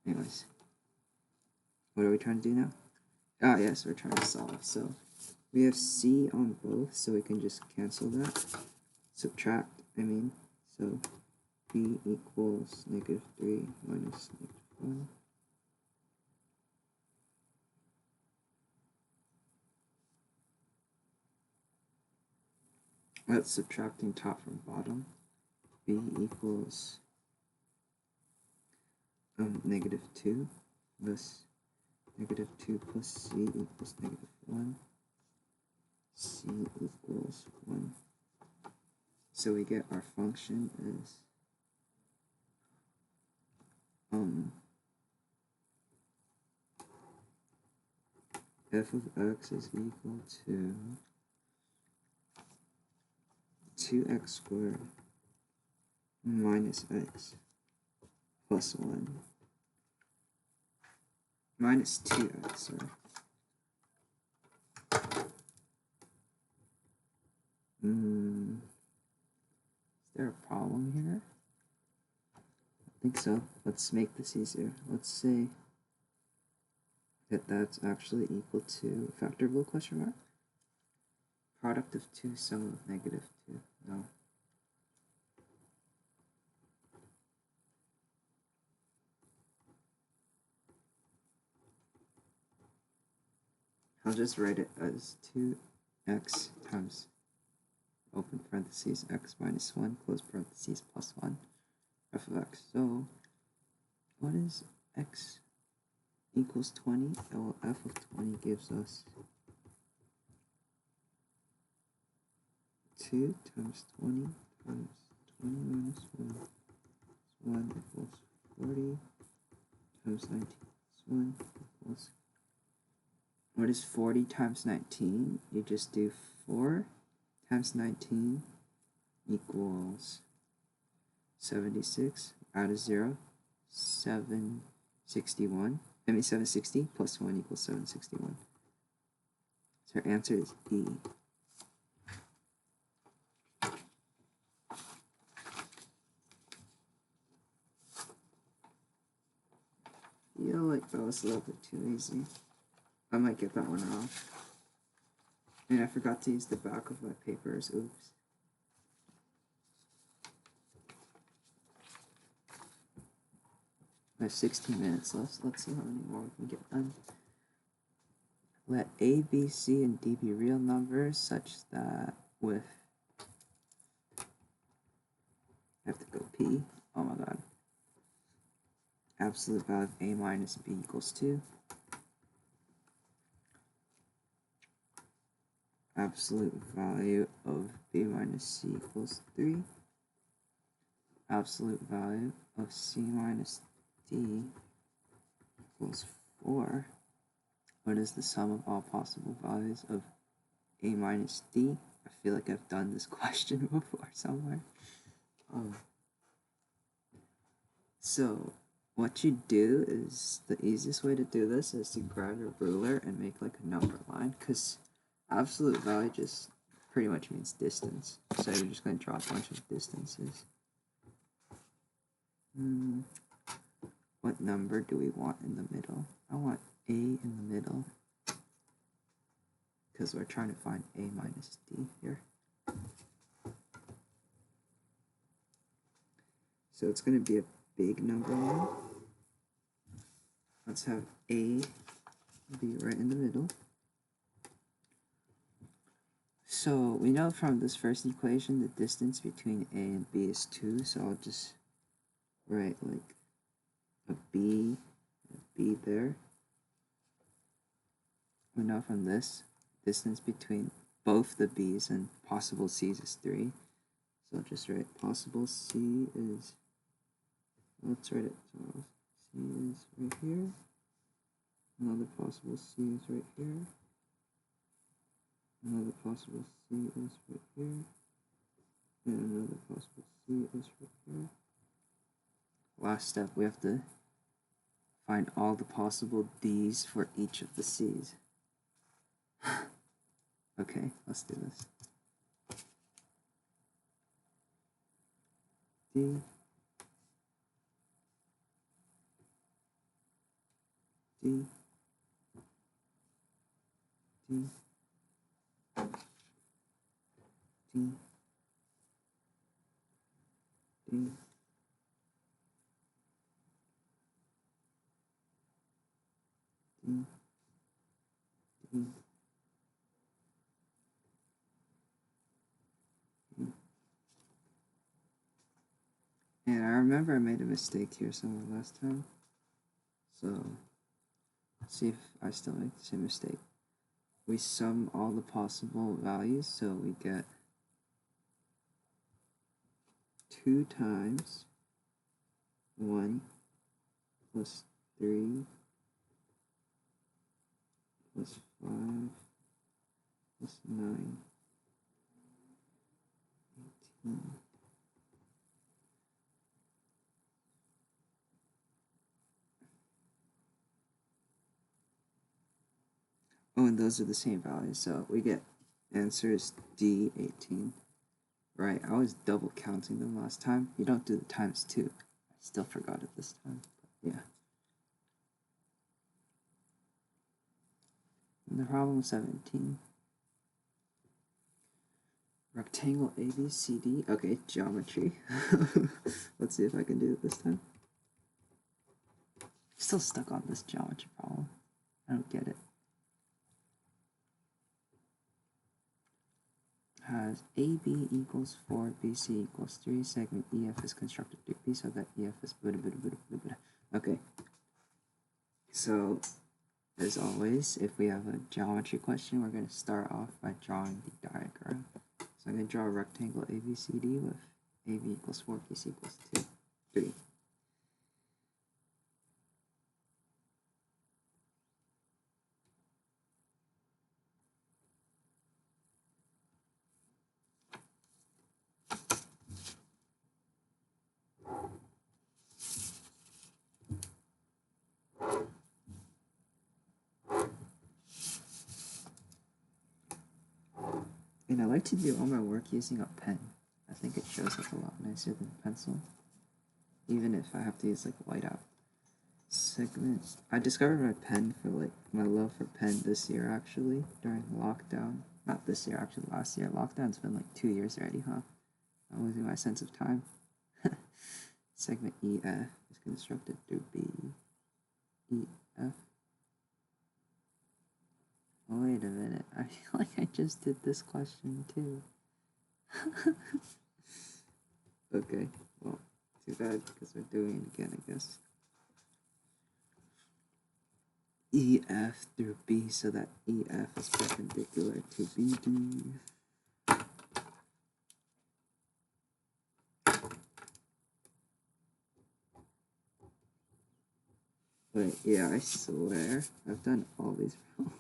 Anyways, what are we trying to do now? Ah, yes, we're trying to solve. So we have c on both, so we can just cancel that. Subtract, so b equals negative 3 minus negative 1. That's subtracting top from bottom. B equals negative 2 thus negative 2 plus c equals negative 1. C equals 1. So we get our function is f of x is equal to 2x squared minus x plus 1 minus 2x, sorry. Is there a problem here? I think so. Let's make this easier. Let's say that that's actually equal to factorable question mark. Product of 2, sum of negative 2. No. I'll just write it as 2x times open parentheses x minus 1 close parentheses plus 1 f of x. So what is x equals 20? Well, f of 20 gives us 2 times 20 times 20 minus 1 is 1 equals 40 times 19 is 1 equals. What is 40 times 19? You just do 4 times 19 equals 76. Add a 0. 760 plus 1 equals 761. So our answer is E. I feel like that was a little bit too easy. I might get that one off. And I forgot to use the back of my papers. Oops. I have 16 minutes left. Let's see how many more we can get done. Let A, B, C, and D be real numbers such that with... I have to go P. Oh my god. Absolute value of A minus B equals 2. Absolute value of B minus C equals 3. Absolute value of C minus D equals 4. What is the sum of all possible values of A minus D? I feel like I've done this question before somewhere. So what you do is, the easiest way to do this is to grab your ruler and make like a number line, because absolute value just pretty much means distance. So you're just going to draw a bunch of distances. What number do we want in the middle? I want A in the middle, because we're trying to find A minus D here. So it's going to be a big number line. Let's have A be right in the middle. So we know from this first equation the distance between A and B is 2, so I'll just write like a B there. We know from this distance between both the B's and possible C's is 3. So I'll just write possible C is, let's write it, so C is right here. Another possible C is right here. Another possible C is right here. And another possible C is right here. Last step, we have to find all the possible D's for each of the C's. Okay, let's do this. D. D. D. D. D. D. D. And I remember I made a mistake here somewhere last time. So, let's see if I still make the same mistake. We sum all the possible values, so we get 2 times 1 plus 3 plus 5 plus 9, 18. Oh, and those are the same values, so we get answer is D18. Right, I was double counting them last time. You don't do the times 2. I still forgot it this time, but yeah. And the problem 17. Rectangle ABCD. Okay, geometry. Let's see if I can do it this time. Still stuck on this geometry problem. I don't get it. Has AB equals 4, BC equals 3, segment EF is constructed to B so that EF is blah, blah, blah, blah, blah. Okay. So, as always, if we have a geometry question, we're going to start off by drawing the diagram. So I'm going to draw a rectangle ABCD with AB equals 4, BC equals 2, 3. And I like to do all my work using a pen. I think it shows up a lot nicer than a pencil. Even if I have to use like whiteout. Segment. I discovered my pen for like my love for pen this year actually, during lockdown. not this year, actually last year. Lockdown's been like 2 years already, huh? I'm losing my sense of time. Segment EF is constructed through B. EF. Oh, wait a minute. I feel like I just did this question too. Okay, well, too bad because we're doing it again, I guess. EF through B so that EF is perpendicular to BD. Wait, yeah, I swear, I've done all these wrong.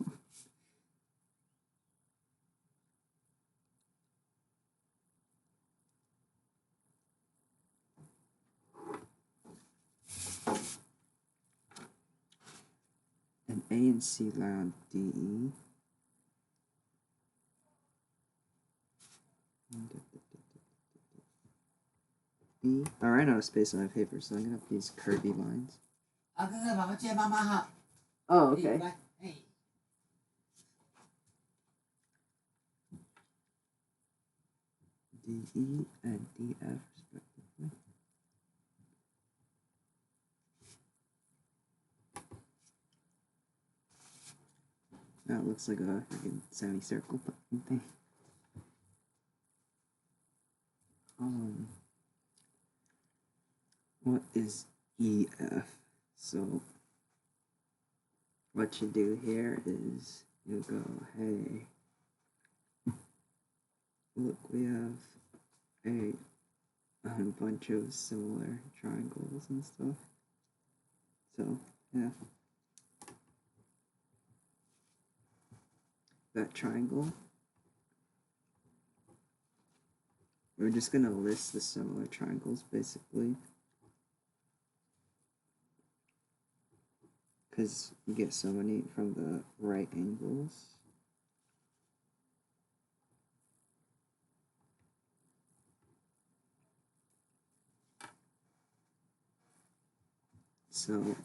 An A and C lie on DE. B. I ran out of space on my paper, so I'm gonna have these curvy lines. Oh, okay. DE and DF respectively. That looks like a freaking semicircle thing. What is EF? So what you do here is you go, hey, look, we have a bunch of similar triangles and stuff. So yeah, that triangle, we're just gonna list the similar triangles basically, because you get so many from the right angles. So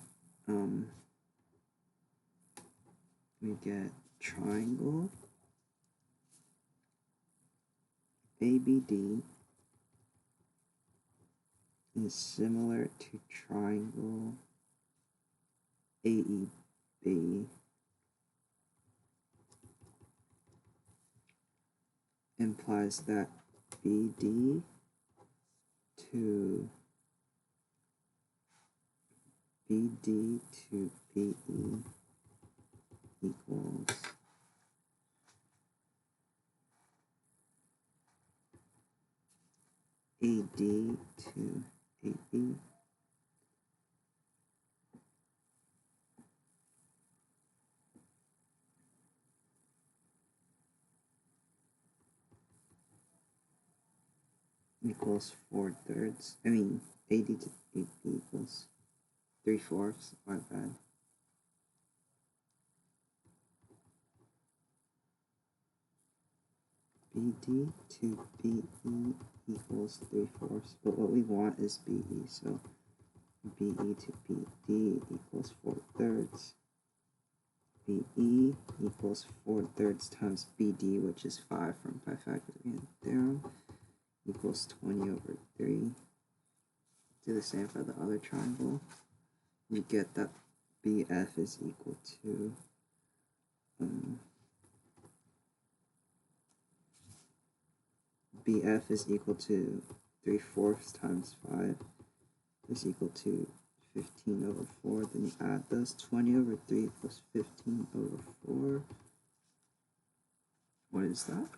we get triangle ABD is similar to triangle AEB, implies that BD to BD to BE equals AD to AB equals 4/3. I mean, AD to AB equals 3/4. My bad. BD to BE equals 3/4. But what we want is BE, so BE to BD equals 4/3. BE equals 4/3 times BD, which is 5 from Pythagorean theorem, equals 20/3. Do the same for the other triangle. You get that BF is equal to BF is equal to 3/4 times 5 is equal to 15/4. Then you add those, 20/3 plus 15/4. What is that?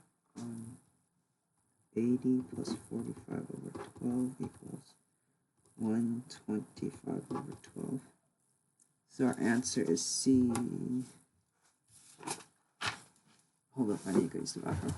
80 plus 45/12 equals 125/12. So our answer is C. Hold up, I need to go use the bathroom.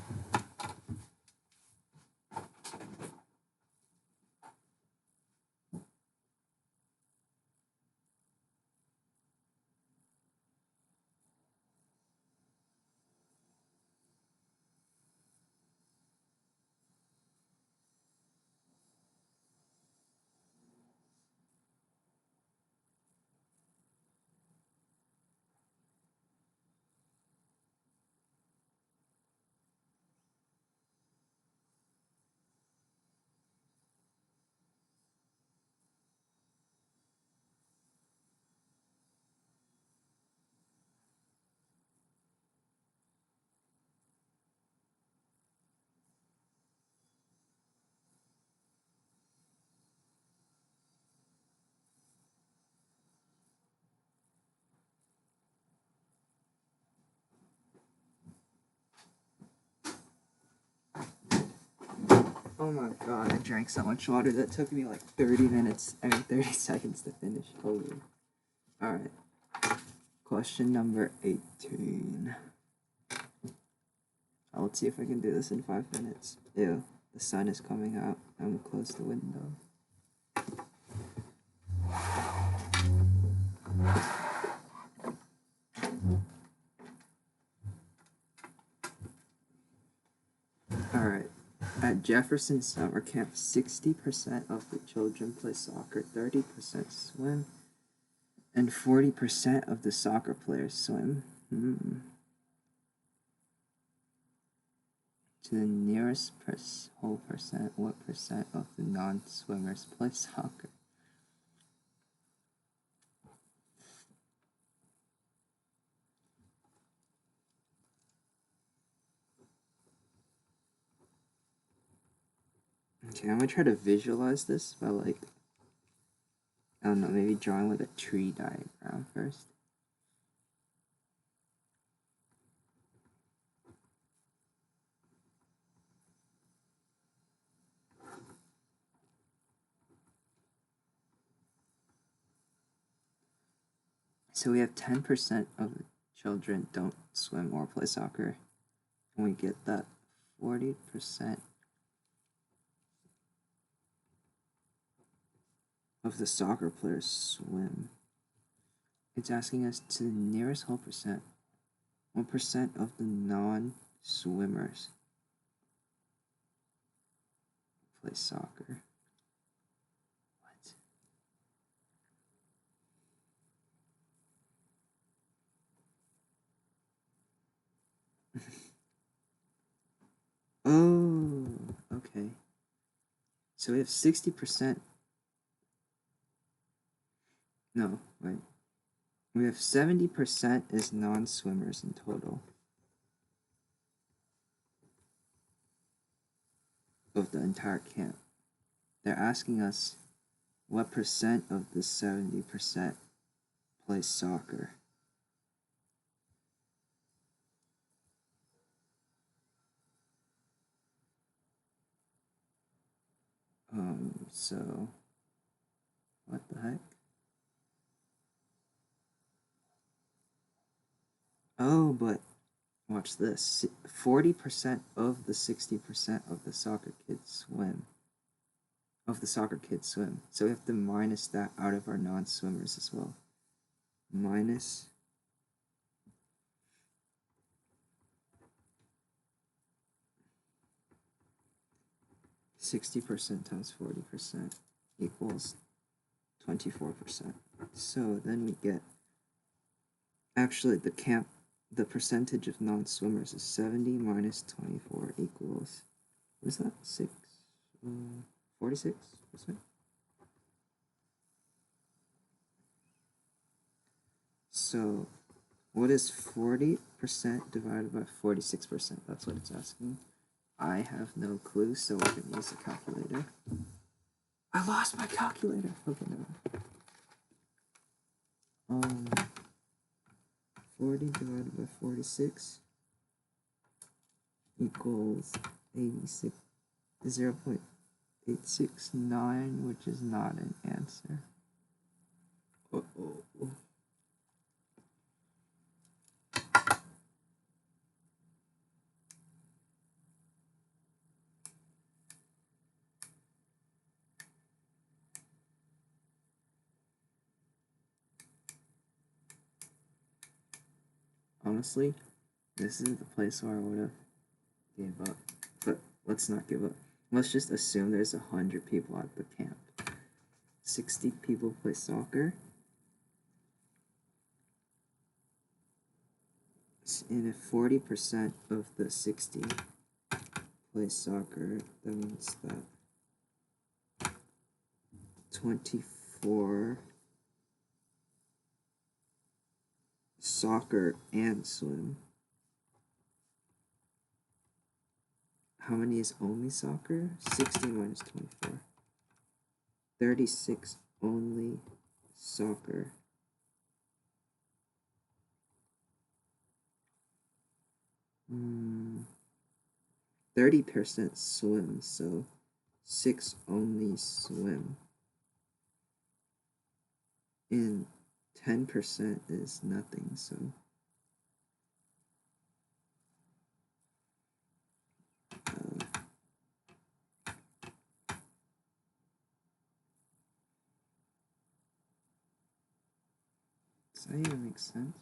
Oh my god, I drank so much water that took me like 30 seconds to finish. Holy. Alright. Question number 18. Let's see if I can do this in 5 minutes. Ew, the sun is coming out. I'm gonna close the window. Alright. At Jefferson Summer Camp, 60% of the children play soccer, 30% swim, and 40% of the soccer players swim. To the nearest whole percent, what percent of the non-swimmers play soccer? Okay, I'm gonna try to visualize this by like, I don't know, maybe drawing like a tree diagram first. So we have 10% of the children don't swim or play soccer. And we get that 40% of the soccer players swim. It's asking us to the nearest whole percent. 1% of the non-swimmers play soccer. What? Oh, okay. So we have 60%. No, wait. We have 70% is non-swimmers in total of the entire camp. They're asking us what percent of the 70% play soccer. So what the heck? Oh, but watch this. 40% of the 60% of the soccer kids swim. So we have to minus that out of our non-swimmers as well. Minus 60% times 40% equals 24%. So then we get, actually the percentage of non-swimmers is 70 minus 24 equals, what is that, 46%? So what is 40% divided by 46%? That's what it's asking. I have no clue, so I can use a calculator. I lost my calculator. Okay, no. 40 divided by 46 equals 86, 0.869, which is not an answer. Honestly, this is the place where I would have gave up. But let's not give up. Let's just assume there's 100 people at the camp. 60 people play soccer. And if 40% of the 60 play soccer, that means that 24 soccer and swim. How many is only soccer? 60 minus 24. 36 only soccer. 30% swim, so 6 only swim. And 10% is nothing, so does that even make sense?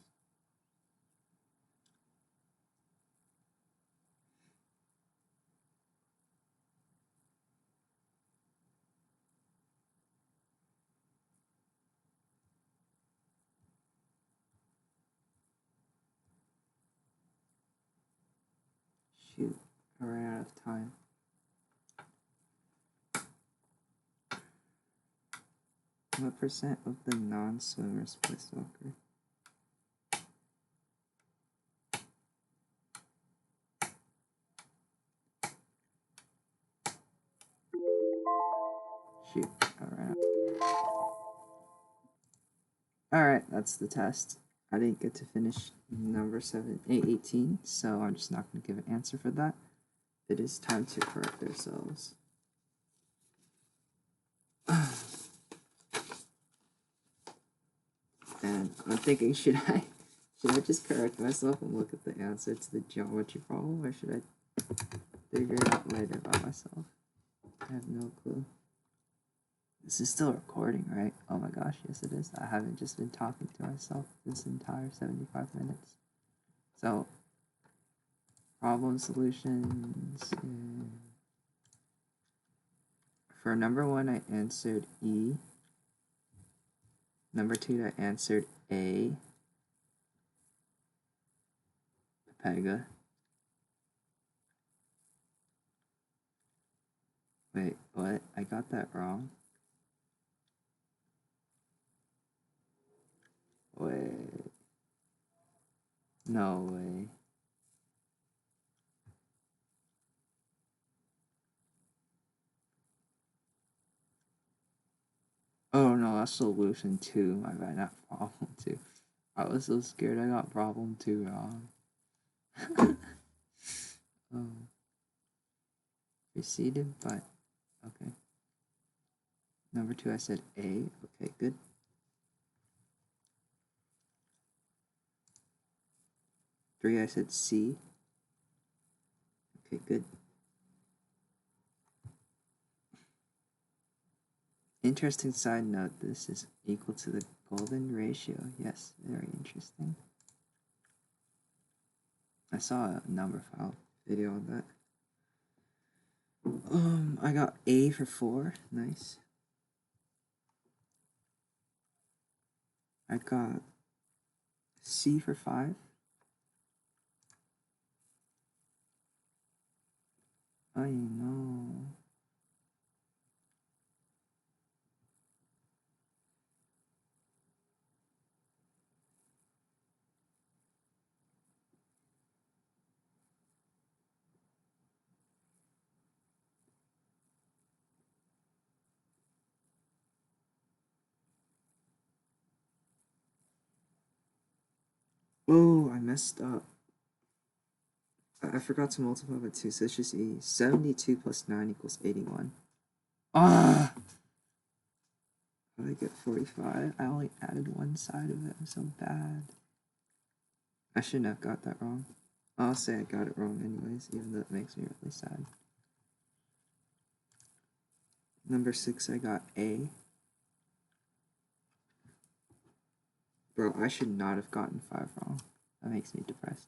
Shoot, I ran out of time. What percent of the non-swimmers play soccer? Shoot, I ran out. Alright, that's the test. I didn't get to finish number 18, so I'm just not going to give an answer for that. It is time to correct ourselves. And I'm thinking, should I just correct myself and look at the answer to the geometry problem, or should I figure it out later by myself? I have no clue. This is still recording, right? Oh my gosh, yes it is. I haven't just been talking to myself this entire 75 minutes. So, problem solutions. For number 1, I answered E. Number 2, I answered A. Pega. Wait, what? I got that wrong. Wait. No way. Oh no, that's solution 2. My bad, not problem 2. I was so scared I got problem 2 wrong. Oh. Preceded by... Okay. Number 2, I said A. Okay, good. Three, I said C. Okay, good. Interesting side note, this is equal to the golden ratio. Yes, very interesting. I saw a number file video on that. I got A for 4. Nice. I got C for 5. I know. Oh, I messed up. I forgot to multiply by 2, so it's just E. 72 plus 9 equals 81. Ah! How did I get 45? I only added one side of it. I'm so bad. I shouldn't have got that wrong. I'll say I got it wrong anyways, even though it makes me really sad. Number 6, I got A. Bro, I should not have gotten 5 wrong. That makes me depressed.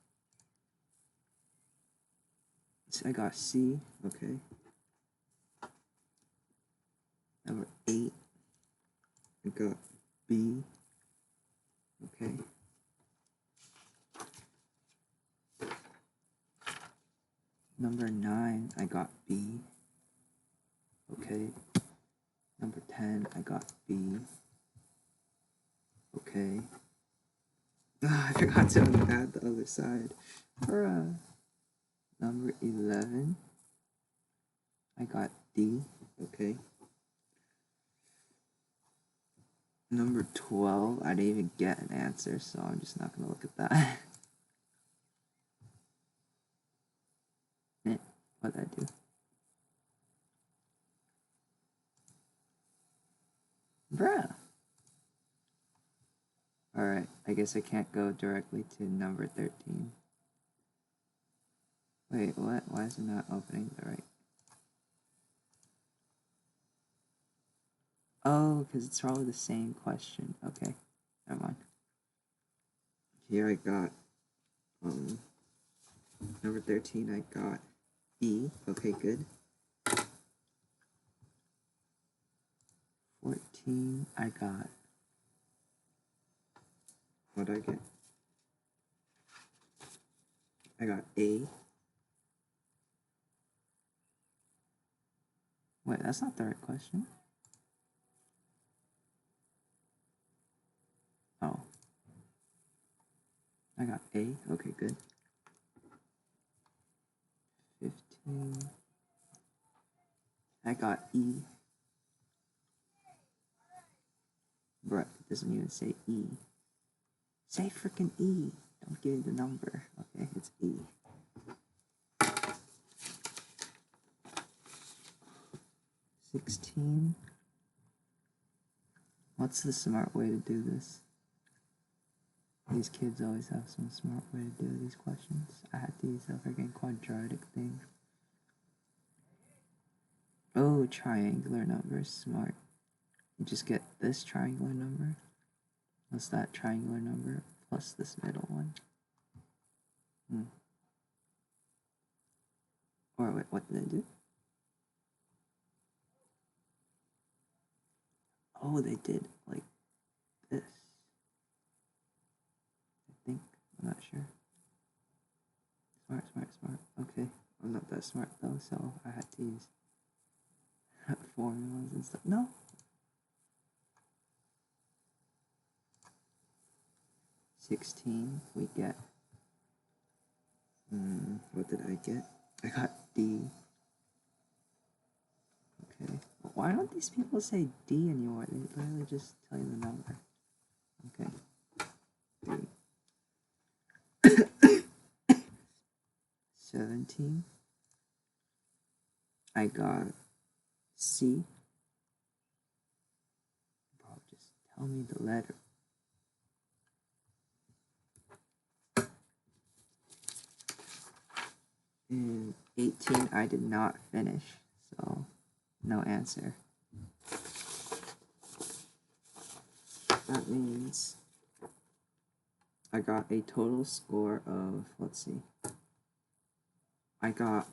So I got C. Okay. Number 8, I got B. Okay. Number 9, I got B. Okay. Number 10, I got B. Okay. I forgot to add the other side. Bruh. Number 11, I got D. Okay. Number 12, I didn't even get an answer, so I'm just not gonna look at that. What'd I do? Bruh. Alright, I guess I can't go directly to number 13. Wait, what? Why is it not opening the right? Oh, because it's probably the same question. Okay, never mind. Here I got, number 13, I got E. Okay, good. 14, I got... What did I get? I got A. Wait, that's not the right question. Oh. I got A. Okay, good. 15. I got E. Bruh, it doesn't even say E. Say freaking E. Don't give me the number. Okay, it's E. 16. What's the smart way to do this? These kids always have some smart way to do these questions. I had to use a freaking quadratic thing. Oh, triangular number. Smart. You just get this triangular number plus that triangular number plus this middle one. Or wait, what did I do? Oh, they did like this. I think. I'm not sure. Smart. Okay. I'm not that smart though, so I had to use formulas and stuff. No. 16, we get... what did I get? I got D. Okay. Why don't these people say D anymore? They literally just tell you the number. Okay. D. 17. I got C. Bro, just tell me the letter. And 18, I did not finish, so no answer. That means I got a total score of, let's see, I got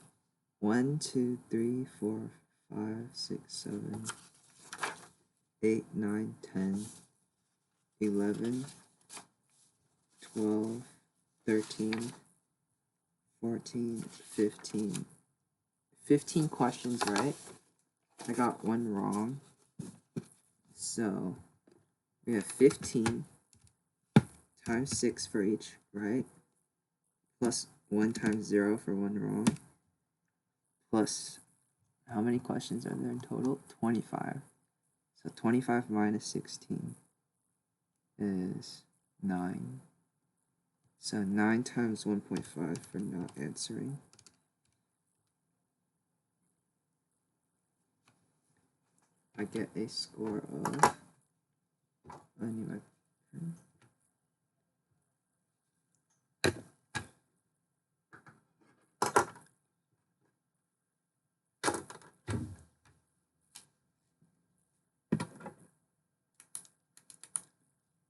1, 2, 3, 4, 5, 6, 7, 8, 9, 10, 11, 12, 13, 14, 15. 15 questions right. I got one wrong. So we have 15 times 6 for each right, plus 1 times 0 for one wrong, plus how many questions are there in total? 25. So 25 minus 16 is 9. So 9 times 1.5 for not answering. I get a score of... I need my pen.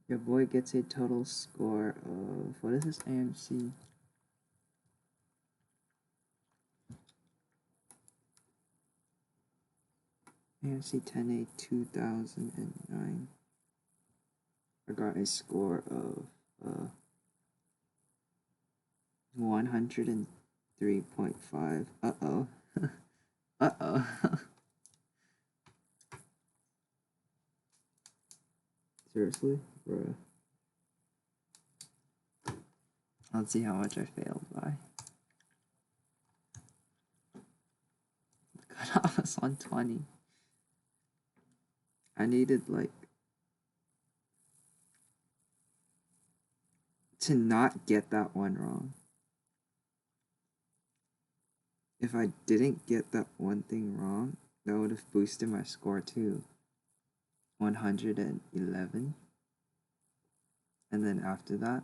Your boy gets a total score of... What is this? AMC? AMC 10A 2009. I got a score of 103.5. Uh-oh. Uh-oh. Seriously? Bruh. Let's see how much I failed by. The cutoff was 120. I needed, like, to not get that one wrong. If I didn't get that one thing wrong, that would have boosted my score too. 111. And then after that,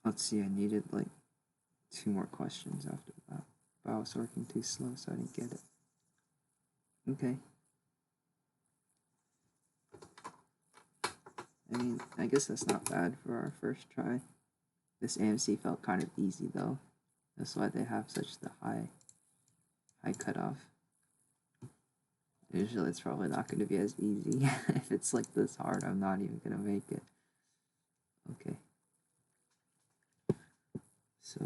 let's see, I needed like 2 more questions after that, but I was working too slow, so I didn't get it. Okay. I mean, I guess that's not bad for our first try. This AMC felt kind of easy though. That's why they have such the high cutoff. Usually it's probably not going to be as easy. If it's like this hard, I'm not even going to make it. Okay. So...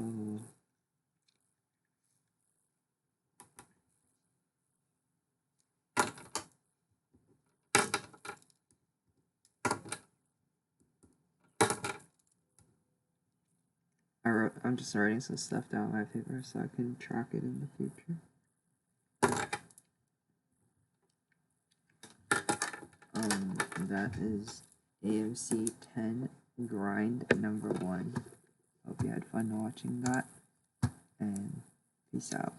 I'm just writing some stuff down on my paper so I can track it in the future. That is AMC 10 grind number 1. Hope you had fun watching that, and peace out.